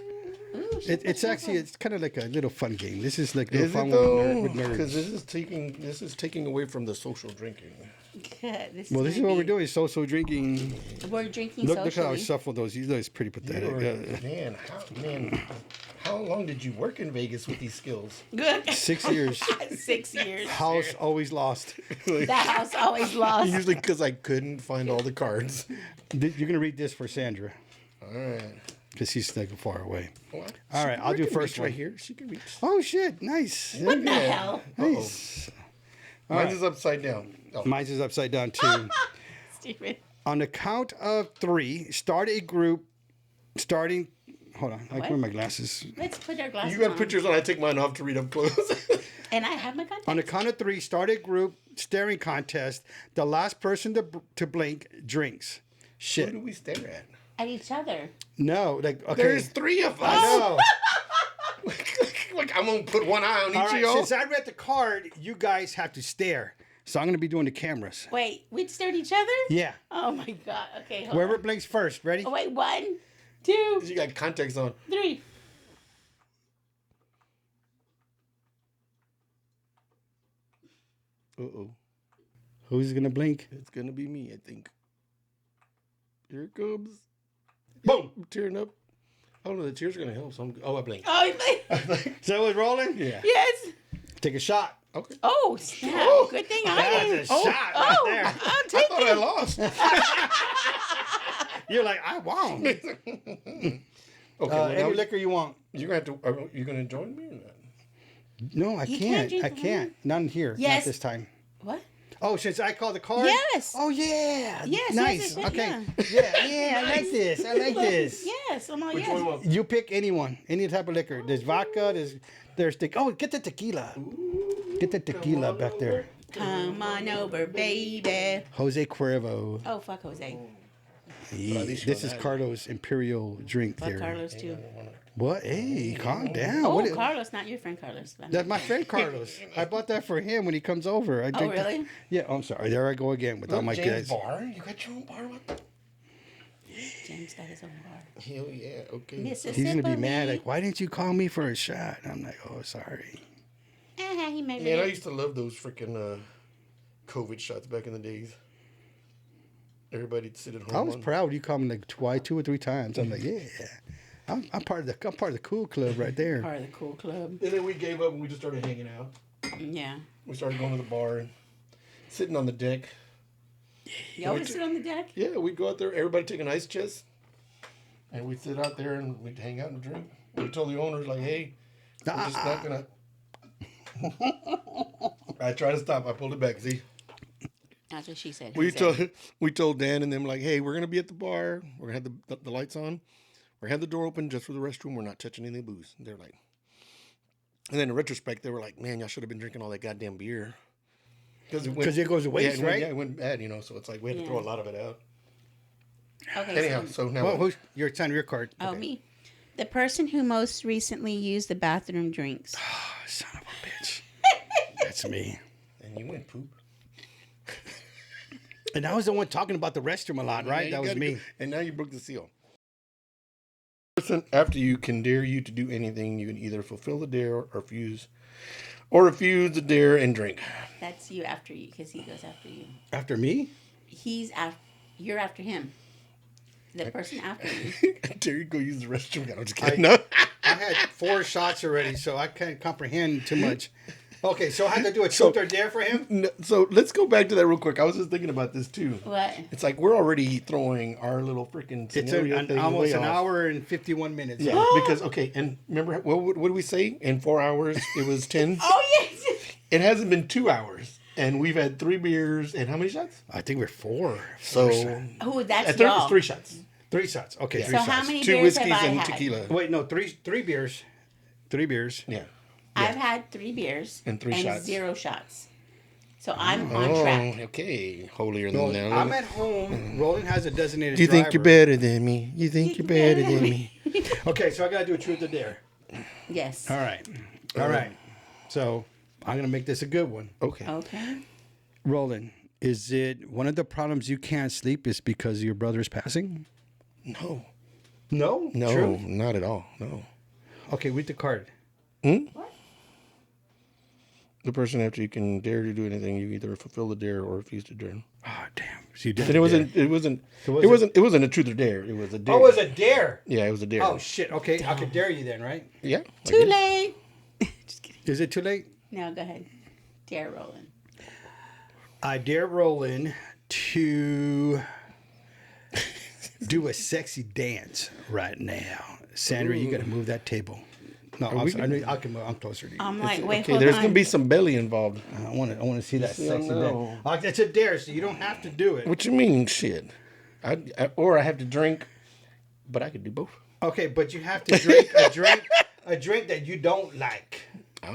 It's kind of like a little fun game. This is like a little fun with nerds. Because this is taking away from the social drinking. This is what we're doing, social drinking. We're drinking Look socially. how I shuffle those. These are pretty pathetic. Man, how long did you work in Vegas with these skills? 6 years. 6 years. House always lost. That house always lost. Usually because I couldn't find all the cards. You're going to read this for Sandra. All right. Because he's like far away. What? All right, I'll do first right here. She can reach. Oh, shit. Nice. What the hell? Nice. Mine's is upside down. Oh. Mine's is upside down, too. Stupid. On the count of 3, start a group starting... Hold on. I wear my glasses. Let's put our glasses on. You got to put yours on. I take mine off to read up close. And I have my contacts. On the count of 3, start a group staring contest. The last person to blink drinks. Shit. Who do we stare at? At each other. No, like, okay. There's 3 of us. I know. Like, I'm going to put one eye on each of y'all. Since I read the card, you guys have to stare. So I'm going to be doing the cameras. Wait, we'd stare at each other? Yeah. Oh, my God. Okay, hold Whoever on. blinks first. Ready? Oh, wait, 1, 2. You got contacts on. 3. Uh-oh. Who's going to blink? It's going to be me, I think. Here it comes. Boom. I'm tearing up. I don't know. The tears are going to help. So I blink. Oh, you blink. Is that what's rolling? Yeah. Yes. Take a shot. Okay. Oh, snap. Oh, good thing I That's didn't. a shot right there. I'll I take thought I it. lost. You're like, I won. Okay. Well, Any liquor you want. you're going to have to. Are you going to join me or not? No, I You can't. can't drink I the can't. None here. Yes. Not this time. What? Oh, since I called the card? Yes. Oh, yeah. Yes, Nice. yes, Okay. yeah. Yeah, I like this. I like this. Yes. I'm all Which yes. one was? You pick anyone, any type of liquor. There's vodka. There's get the tequila. Get the tequila back there. Come on over, baby. Jose Cuervo. Oh, fuck Jose. This is Carlos' Imperial drink Fuck there. Carlos, too. What? Hey, calm down. Oh, What Carlos, not your friend Carlos. That's my friend Carlos. I bought that for him when he comes over. I drink really? That. Yeah. I'm sorry. There I go again with all my James guys. Bar? You got your own bar? What? James got his own bar. Hell yeah. Okay. Mississippi. He's gonna be mad. Like, why didn't you call me for a shot? I'm like, oh, sorry. He made Man, I me. used to love those freaking COVID shots back in the days. Everybody'd sit at home. I was proud you called me like 2 or 3 times. I'm like, yeah. I'm part of the cool club right there. Part of the cool club. And then we gave up and we just started hanging out. Yeah. We started going to the bar and sitting on the deck. Y'all would sit on the deck? Yeah, we'd go out there, everybody take an ice chest, and we'd sit out there and we'd hang out and drink. We told the owners, like, hey, we're just not going to... I tried to stop. I pulled it back. See, That's what she said. we told Dan and them like, hey, we're gonna be at the bar. We're gonna have the lights on. We're gonna have the door open just for the restroom. We're not touching any booze. They're like, and then in retrospect, they were like, man, y'all should have been drinking all that goddamn beer. Because it goes to waste, right? Yeah, it went bad, So it's like we had to throw a lot of it out. Okay. Anyhow, so now Well, who's your time? Your card. Oh, me. The person who most recently used the bathroom drinks. Oh, son of a bitch. That's me. and you went poop. And I was the one talking about the restroom a lot, right? Yeah, That was me. And now you broke the seal. Person after you can dare you to do anything, you can either fulfill the dare or refuse the dare and drink. That's you after you, because he goes after you. After me? You're after him. The person after you. I dare you go use the restroom. I'm just kidding. No. I had 4 shots already, so I can't comprehend too much. Okay, so I had to do a truth or dare for him? No, so let's go back to that real quick. I was just thinking about this too. What? It's like we're already throwing our little freaking scenario thing almost way an off. hour and 51 minutes. Yeah, because, okay, and remember, what did we say? In 4 hours, it was 10? Oh, yes. It hasn't been 2 hours, and we've had 3 beers, and how many shots? I think we're 4. So, Oh, that's at 30, y'all. it's 3 shots. 3 shots. Okay, 3 So shots. how many 2 beers whiskeys have I and had? tequila. Wait, no, three beers. 3 beers. Yeah. I've had 3 beers And 3 shots. 0 shots. So I'm on track. Okay. Holier No, than thou. I'm at home. Roland has a designated You think you're driver. better than me. You think you're better than me. Okay, so I got to do a truth or dare. Yes. All right. All right. So I'm going to make this a good one. Okay. Okay. Roland, is it one of the problems you can't sleep is because your brother's passing? No. No? No, True? not at all. No. Okay, read the card. What? The person after you can dare to do anything, you either fulfill the dare or refuse to dare. Oh, damn. So you did And it wasn't a truth or dare. It was a dare. Oh, it was a dare. Yeah, it was a dare. Oh, shit. Okay, I could dare you then, right? Yeah. I Too guess. late. Just kidding. Is it too late? No, go ahead. Dare Roland. I dare Roland to do a sexy dance right now. Sandra, you got to move that table. No, I'm sorry. I can move. I'm closer to you. I'm like, wait, Okay, hold there's on. gonna be some belly involved. I want to see that See, I sexy know. dance. It's a dare, so you don't have to do it. What you mean, shit? Or I have to drink, but I could do both. Okay, but you have to drink a drink that you don't like.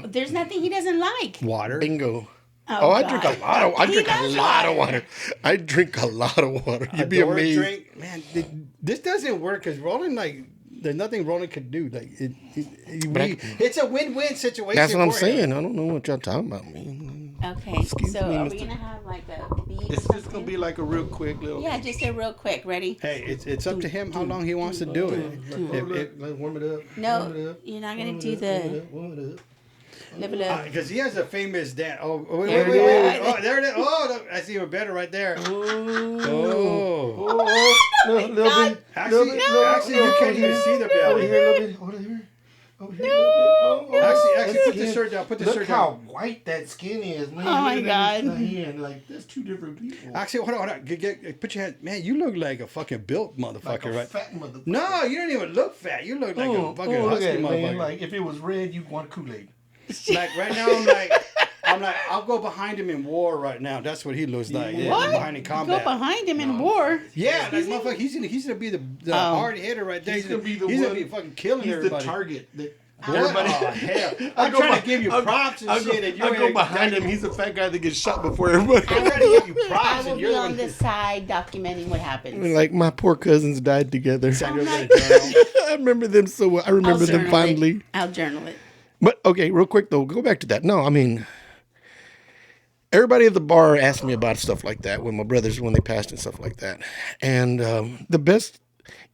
There's nothing he doesn't like. Water. Bingo. Oh, I God. drink a lot of. I He drink a does lot of water. water. I drink a lot of water. You'd be Door amazed. Drink. Man, this doesn't work because Roland, like, there's nothing Roland could do. Like, it's a win-win situation. That's what I'm for him. saying. I don't know what y'all talking about, man. Okay, Excuse so me, are Mr. we going to have like a beat or It's just something? gonna be like a real quick little. Yeah, just a real quick. Ready? Hey, it's up to him how long he wants to do it. Like warm it up. No, warm it up, you're not going to warm do it up, the warm it up. live it up. Because he has a famous dance. Oh, wait. There we go. Oh, there it is. Oh, that's even better right there. Oh. No, little bit. Actually, you can't even see the Over belly. here, a little bit. Over here. Over here, a little bit. Actually, put the shirt down. Put the Look shirt how down. white that skin is, man. Oh, my Look at that God. hand. Like, that's 2 different people. Actually, hold on. Put your hand. Man, you look like a fucking built motherfucker, Like a right? fat motherfucker. No, you don't even look fat. You look like a fucking look husky at it, man. motherfucker. Like, if it was red, you'd want Kool-Aid. Like right now, I'm like, I'll go behind him in war right now. That's what he looks like. Yeah, What? behind in Go combat. behind him in war. Yeah, like motherfucker, he's gonna be the hard hitter right there. He's gonna be the he's one. gonna be fucking killing He's everybody. the target. That What? everybody. Oh, hell. I I'm go trying by- to give you props and I go, shit. And I you're go behind him. He's a fat guy that gets shot before everybody. I'm trying to give you I props will and be you're on the side documenting what happens. Like, my poor cousins died together. Sandra, I'm gonna journal. I remember them so well. I remember them fondly. I'll journal it. But okay, real quick though, go back to that. No, I mean, everybody at the bar asked me about stuff like that when my brothers, when they passed and stuff like that. And the best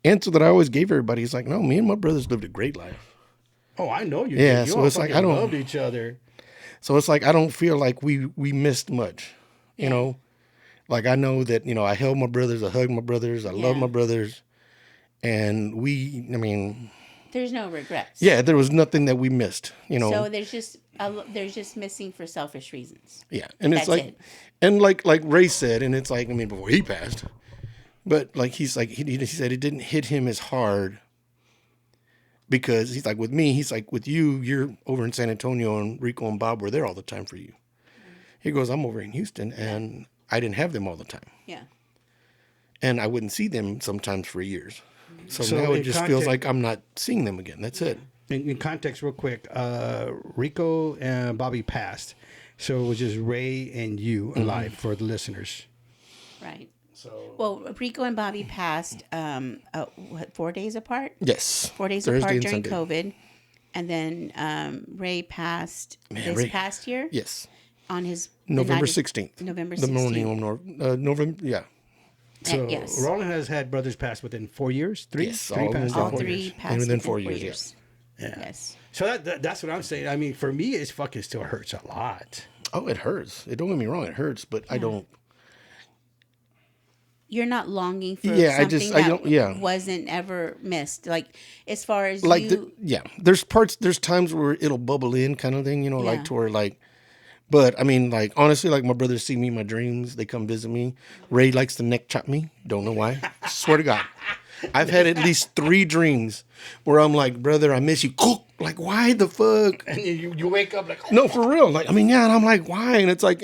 answer that I always gave everybody is like, no, me and my brothers lived a great life. Oh, I know you. Yeah, did. You so all it's like, fucking I don't- loved each other. So it's like I don't feel like we missed much, you know. Like I know that, you know, I held my brothers, I hugged my brothers, I love Yeah. my brothers, and I mean, There's no regrets. yeah, there was nothing that we missed, you know. So there's just missing for selfish reasons. Yeah, and it's That's like, it. and like Ray said, and it's like, I mean, before he passed, but like he's like he said it didn't hit him as hard because he's like, with me, he's like, with you, you're over in San Antonio, and Rico and Bob were there all the time for you. He goes, I'm over in Houston, and I didn't have them all the time. Yeah. And I wouldn't see them sometimes for years. So So now it in just feels context- like I'm not seeing them again. That's it. In context, real quick, Rico and Bobby passed, so it was just Ray and you alive for the listeners. Right. So Well, Rico and Bobby passed 4 days apart? Yes. 4 days Thursday apart and during Sunday. COVID. And then Ray passed Ray- past year Yes. on his November the night of- 16th. November The 16th. morning of November. Yeah. So yes. Roland has had brothers pass within 4 years, three, Yes, three all of them passed within All in 4 three years. passed And within within 4 4 years, years. Yeah. Yes. So that's what I'm saying. I mean, for me, it's fucking still hurts a lot. Oh, it hurts. Don't get me wrong. It hurts, but I don't. You're not longing for Yeah, I something just- I that don't- yeah. wasn't ever missed. Like, as far as Like, you... there's times where it'll bubble in kind of thing, Yeah. like to where like, but I mean, like, honestly, like my brothers see me in my dreams. They come visit me. Ray likes to neck chop me. Don't know why. Swear to God. I've had at least 3 dreams where I'm like, brother, I miss you. Like, why the fuck? And you wake up like, No, for real. Like, I mean, yeah, and I'm like, why? And it's like,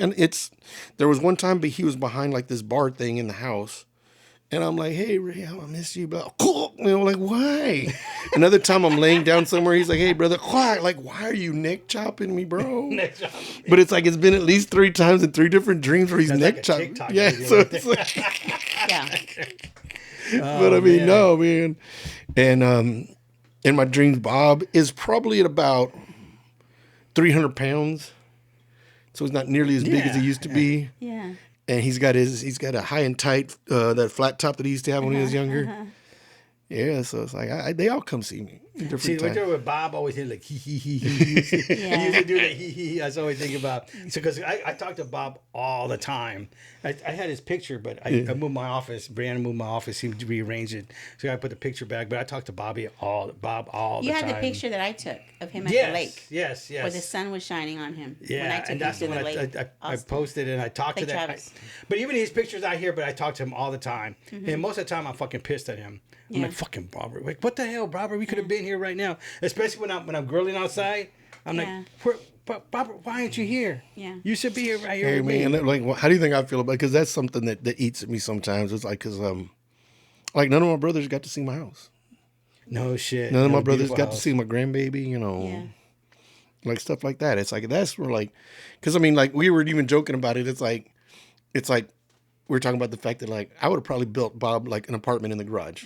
there was one time, but he was behind like this bar thing in the house. And I'm like, hey, Ray, I miss you, but like, why? Another time I'm laying down somewhere, he's like, hey, brother, why? Like, why are you neck chopping me, bro? next job. But it's like, it's been at least 3 times in 3 different dreams where he's That's neck like a chopping. TikTok Yeah, video so right it's like, Yeah. but I mean, man. no, man. And in my dreams, Bob is probably at about 300 pounds. So he's not nearly as big as he used to be. Yeah. And he's got a high and tight, that flat top that he used to have when he was younger. Yeah, so it's like, they all come see me in different See, right times. there with Bob, always did like he. He used to do that he. I was always thinking about. So because I talk to Bob all the time. I had his picture, but I moved my office. Brianna moved my office. He rearranged it, so I put the picture back. But I talked to Bob all You the time. had the picture that I took of him at Yes, the lake. yes, Where the yes. sun was shining on him. Yeah, when I took and that's him the to one the lake. I posted and I talked to Lake that. Travis. But even his pictures out here, but I talk to him all the time. And most of the time, I'm fucking pissed at him. I'm Yeah. like, fucking Robert. Like, what the hell, Robert? We could have been here right now. Especially when I'm grilling outside. I'm Yeah. like, Robert, why aren't you here? Yeah. You should be here right here Hey, with me. man, like, how do you think I feel about it? Because that's something that eats at me sometimes. It's like, because, like, none of my brothers got to see my house. No shit. None of No my brothers beautiful got to house. see my grandbaby, Yeah. like stuff like that. It's like, that's where, like, because I mean, like, we were even joking about it. It's like we were talking about the fact that, like, I would have probably built Bob like an apartment in the garage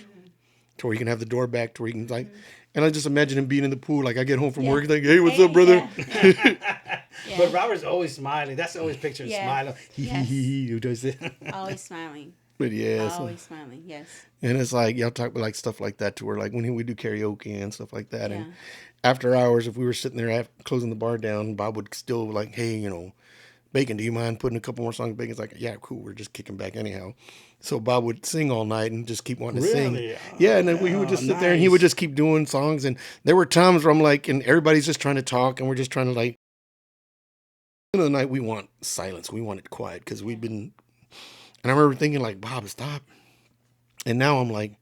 to where he can have the door back, to where he can, like, and I just imagine him being in the pool. Like, I get home from work, like, hey, what's up, brother? Yeah. But Robert's always smiling. That's always picture Yeah. smiling. He who does it. Always smiling. But yeah, so- Always smiling. Yes. and it's like, y'all talk about like stuff like that to where like when we do karaoke and stuff like that. Yeah. And after hours, if we were sitting there closing the bar down, Bob would still like, hey, Bacon, do you mind putting a couple more songs? Bacon's like, yeah, cool. We're just kicking back anyhow. So Bob would sing all night and just keep wanting to sing. Really? Yeah, and then we would just sit there and he nice. would just keep doing songs. And there were times where I'm like, and everybody's just trying to talk and we're just trying to like, end of the night, we want silence. We want it quiet because we've been, and I remember thinking like, Bob, stop. And now I'm like,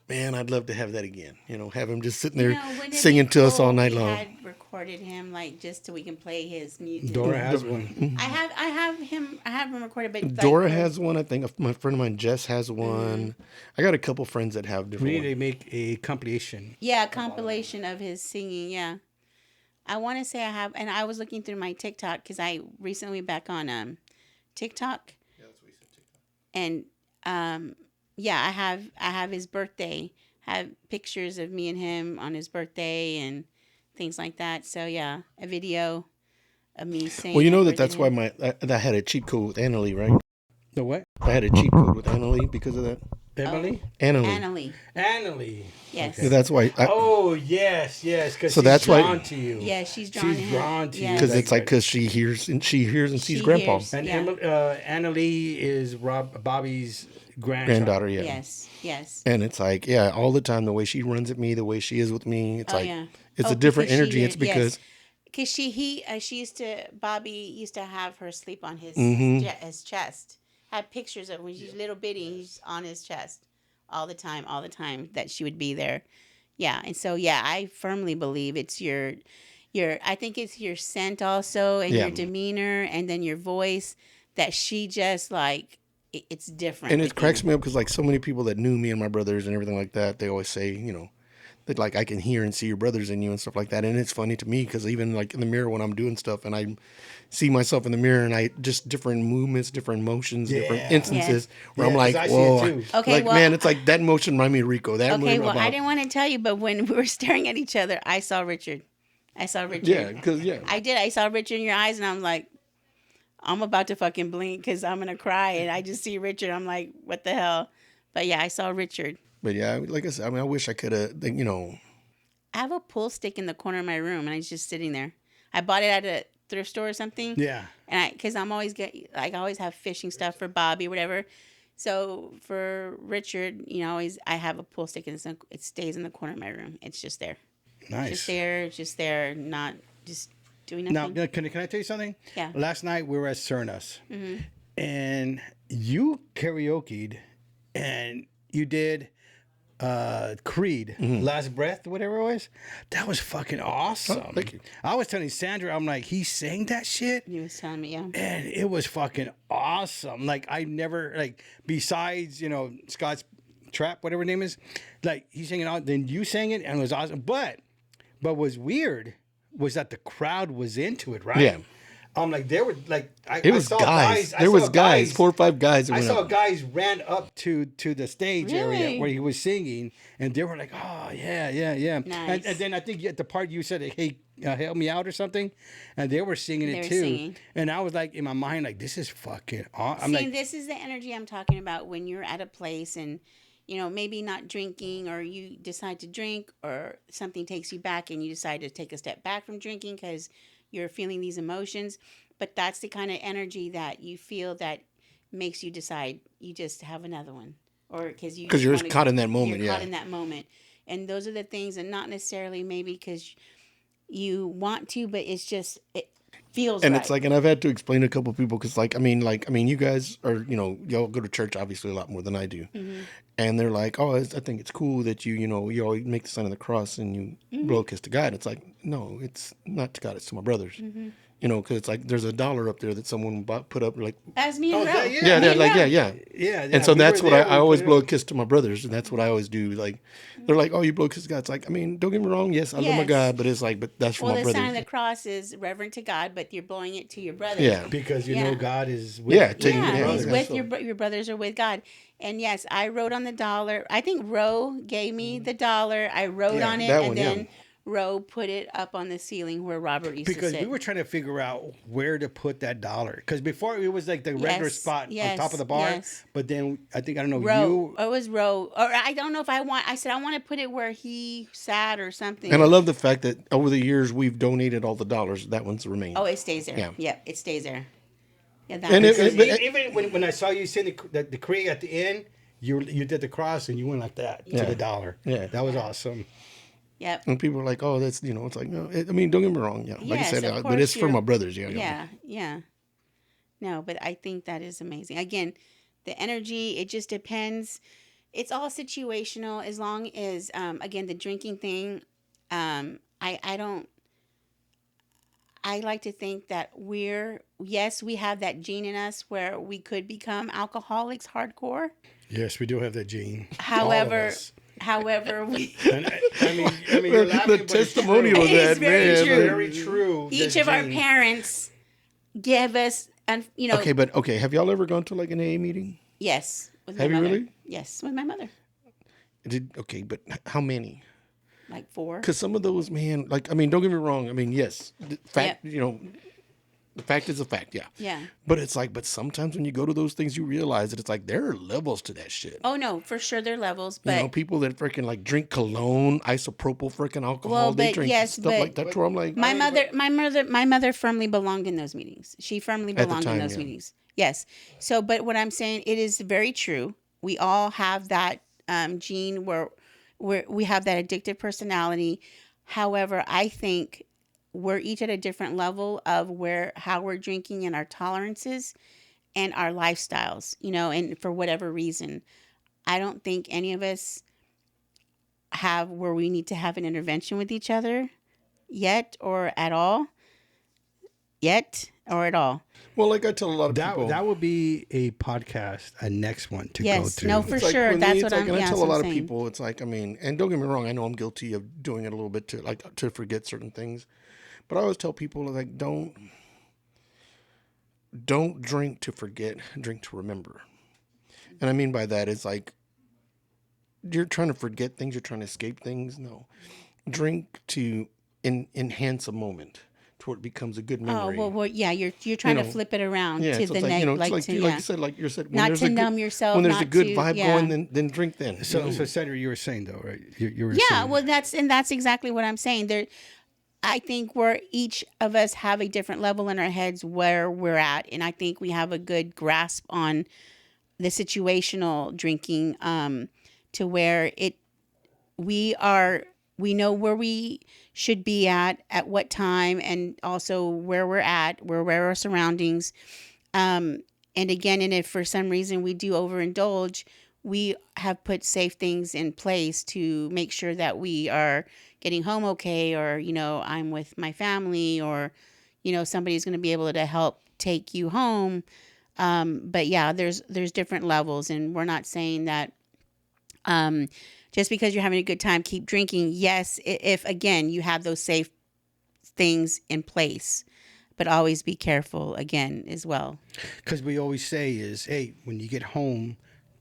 man, I'd love to have that again. Have him just sitting there Wouldn't it be singing to us all cool night if we long. had recorded him like just so we can play his music. Dora has one. I have him recorded, but Dora like, has one. I think my friend of mine, Jess, has one. I got a couple friends that have different We need ones. to make a compilation. Yeah, a compilation of his singing. Yeah, I want to say I have, and I was looking through my TikTok because I recently went back on TikTok. Yeah, that's what he said, TikTok. And yeah, I have his birthday. Have pictures of me and him on his birthday and things like that. So yeah, a video of me saying. Well, you know happy that's birthday why to him. I had a cheat code with Annalie, right? The what? I had a cheat code with Annalie because of that. Emily? Annalie. Annalie. Annalie. Yes. Yeah, that's why. Oh, yes. Because So she's that's why- drawn to you. Yeah, she's drawn. She's to him. drawn to you. Yeah. Because That's it's like right. because she hears and sees She Grandpa, hears. And Yeah. Annalie is Bobby's grandchild. granddaughter, yeah. Yes. And it's like, yeah, all the time the way she runs at me, the way she is with me, it's Oh, like yeah. it's Oh, a different because she energy. did, It's because Because Bobby used to have her sleep on his Mhm. his chest. Had pictures of when she's little bitty, he's on his chest all the time that she would be there. Yeah. And so, yeah, I firmly believe it's I think it's your scent also and Yeah. your demeanor and then your voice that she just like, it's different. And with it cracks you. me up because like so many people that knew me and my brothers and everything like that, they always say, you know, that like I can hear and see your brothers in you and stuff like that. And it's funny to me because even like in the mirror when I'm doing stuff and I see myself in the mirror and I just different movements, different motions, different Yeah. instances where I'm Yeah, like, 'cause I see it whoa, too. Okay, like well, man, it's like that motion remind me of Rico. That Okay, motion well, I about, didn't want to tell you, but when we were staring at each other, I saw Richard. I saw Richard. yeah, because yeah, I did. I saw Richard in your eyes, and I'm like, I'm about to fucking blink because I'm gonna cry, and I just see Richard. I'm like, what the hell? But yeah, I saw Richard. but yeah, like I said, I mean, I wish I could have, you know, I have a pool stick in the corner of my room, and it's just sitting there. I bought it at a thrift store or something. Yeah. And because I'm always I always have fishing stuff for Bobby, whatever. So for Richard, you know, I have a pool stick, and it stays in the corner of my room. It's just there. Nice. Just there, not just doing Now, nothing. can I tell you something? Yeah. Last night we were at Cernas, and you karaoke'd, and you did Creed, Last Breath, whatever it was. That was fucking awesome. Oh, thank you. I was telling Sandra, I'm like, he sang that shit, He was telling me, yeah. and it was fucking awesome. Like I never like besides Scott's Trap, whatever his name is, like he sang it out. Then you sang it, and it was awesome. But was weird was that the crowd was into it, right? Yeah. I'm like, there were like, it was I saw guys. I There saw was guys, 4 or 5 guys. That I went saw up. guys ran up to the stage area Really? where he was singing, and they were like, "Oh yeah." Nice. And then I think at the part you said, "Hey, help me out" or something, and they were singing They it were too. singing. And I was like, in my mind, like, this is fucking. I'm See, like, this is the energy I'm talking about when you're at a place and, maybe not drinking or you decide to drink or something takes you back and you decide to take a step back from drinking because you're feeling these emotions. But that's the kind of energy that you feel that makes you decide you just have another one. Or because you're caught in that moment, You're yeah. caught in that moment. And those are the things, and not necessarily maybe because you want to, but it's just, it feels And right. it's like, and I've had to explain to a couple of people because, I mean, you guys are, y'all go to church obviously a lot more than I do, and they're like, oh, I think it's cool that you always make the sign of the cross and you blow a kiss to God. It's like, no, it's not to God, it's to my brothers, because it's like there's $1 up there that someone put up, like, As me and Oh, Ro. that- yeah, Me they're like, yeah. yeah. And so we that's were what there, I we always put it blow a up. kiss to my brothers, and that's what I always do. Like, they're like, oh, you blow a kiss to God. It's like, I mean, don't get me wrong, yes, I love my Yes. God, but it's like, but that's for Well, my the sign brothers. of the cross is reverent to God, but you're blowing it to your brothers. Yeah. Because you Yeah. know God is with Yeah, with taking- your Yeah, yeah, he's brothers. with So- your brothers are with God. And yes, I wrote on the dollar. I think Ro gave me the dollar. I wrote Yeah, on it, that and one, yeah. then Ro put it up on the ceiling where Robert used Because to we sit. were trying to figure out where to put that $1. Because before it was like the regular Yes, spot on yes, top of the bar. yes. But then I don't know, Ro, it was Ro, or I don't know if I said I want to put it where he sat or something. And I love the fact that over the years we've donated all the dollars. That one's remained. Oh, it stays there. Yeah. Yeah, it stays there. Yeah, that And was it- Because but- even when I saw you sing the Cree at the end, you did the cross and you went like that Yeah. to the $1. Yeah. That was awesome. Yep. And people are like, oh, that's, it's like, no, I mean, don't get me wrong. Yeah. Like I Yes, said, of but course it's for you're- my brothers. Yeah. Yeah. No, but I think that is amazing. Again, the energy, it just depends. It's all situational as long as, again, the drinking thing, I don't, I like to think that we have that gene in us where we could become alcoholics hardcore. Yes, we do have that gene. However, All of us. we, And I mean, you're laughing, The but it's testimonial true. of It is that, very man. It's true. very true. each that of our gene. parents give us, Okay, have y'all ever gone to like an AA meeting? yes. With my Have you mother. really? Yes, with my mother. Okay, but how many? Like 4. Because some of those, man, like, I mean, don't get me wrong. I mean, yes, the fact, the fact is a fact, yeah. Yeah. But it's like, but sometimes when you go to those things, you realize that it's like there are levels to that shit. Oh no, for sure there are levels, but People that freaking like drink cologne, isopropyl freaking alcohol, Well, they but drink yes, stuff but- like that. Where I'm like, my mother firmly belonged in those meetings. She firmly the belonged in time, those yeah. meetings. Yes. So, but what I'm saying, it is very true. We all have that gene where we have that addictive personality. However, I think we're each at a different level of how we're drinking and our tolerances and our lifestyles, and for whatever reason, I don't think any of us have where we need to have an intervention with each other yet or at all. Well, like I tell a lot of people, That would be a podcast, a next one to Yes, go to. no, for it's like sure. me, That's it's what like, I'm. and I Yeah, tell that's a what lot I'm of saying. people, it's like, I mean, and don't get me wrong, I know I'm guilty of doing it a little bit to forget certain things, but I always tell people like, don't drink to forget, drink to remember. And I mean by that is like, you're trying to forget things, you're trying to escape things. No, drink to enhance a moment to where it becomes a good Oh memory. well, yeah. You're trying to know, flip it around Yeah, to so the it's like, next, it's like like, to like you said, when not there's to a good, numb yourself, when there's a not good to- vibe yeah. going, then drink then. So Sandra, you were saying though, right? You were Yeah, saying, well, that's exactly what I'm saying. There, I think we're each of us have a different level in our heads where we're at, and I think we have a good grasp on the situational drinking, to where we know where we should be at what time, and also where we're at, where our surroundings. And again, and if for some reason we do overindulge, we have put safe things in place to make sure that we are getting home okay, or, I'm with my family, or, somebody's going to be able to help take you home. But yeah, there's different levels, and we're not saying that, just because you're having a good time, keep drinking. Yes, if again, you have those safe things in place, but always be careful again as well. because we always say is, hey, when you get home,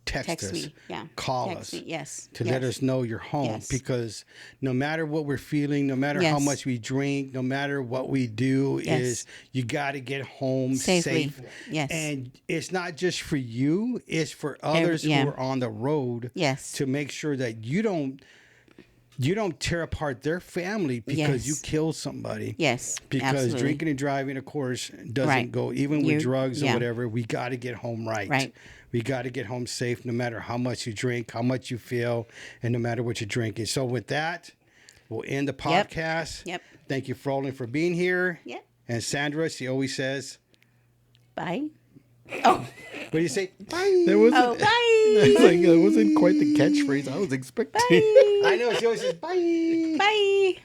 text us, me, yeah. call Text us, me, yes, to yes. let us know you're home. Yes. Because no matter what we're feeling, no matter how Yes. much we drink, no matter what we do, Yes. is you got to get home Safely. safe. Yes. And it's not just for you; it's for others yeah. who are on the road. Yes. To make sure that you don't tear apart their family because you Yes. kill somebody. Yes, Because absolutely. drinking and driving, of course, doesn't Right. go, even with drugs or yeah. whatever, we got to get home right. Right. We got to get home safe no matter how much you drink, how much you feel, and no matter what you're drinking. So with that, we'll end the podcast. Yep. Thank you, Froland, for being here. Yep. And Sandra, she always says, Bye. Oh, what do you say? Bye. There wasn't, bye. it's like, that wasn't quite the catchphrase I was expecting. Bye. I know, she always says, bye. Bye.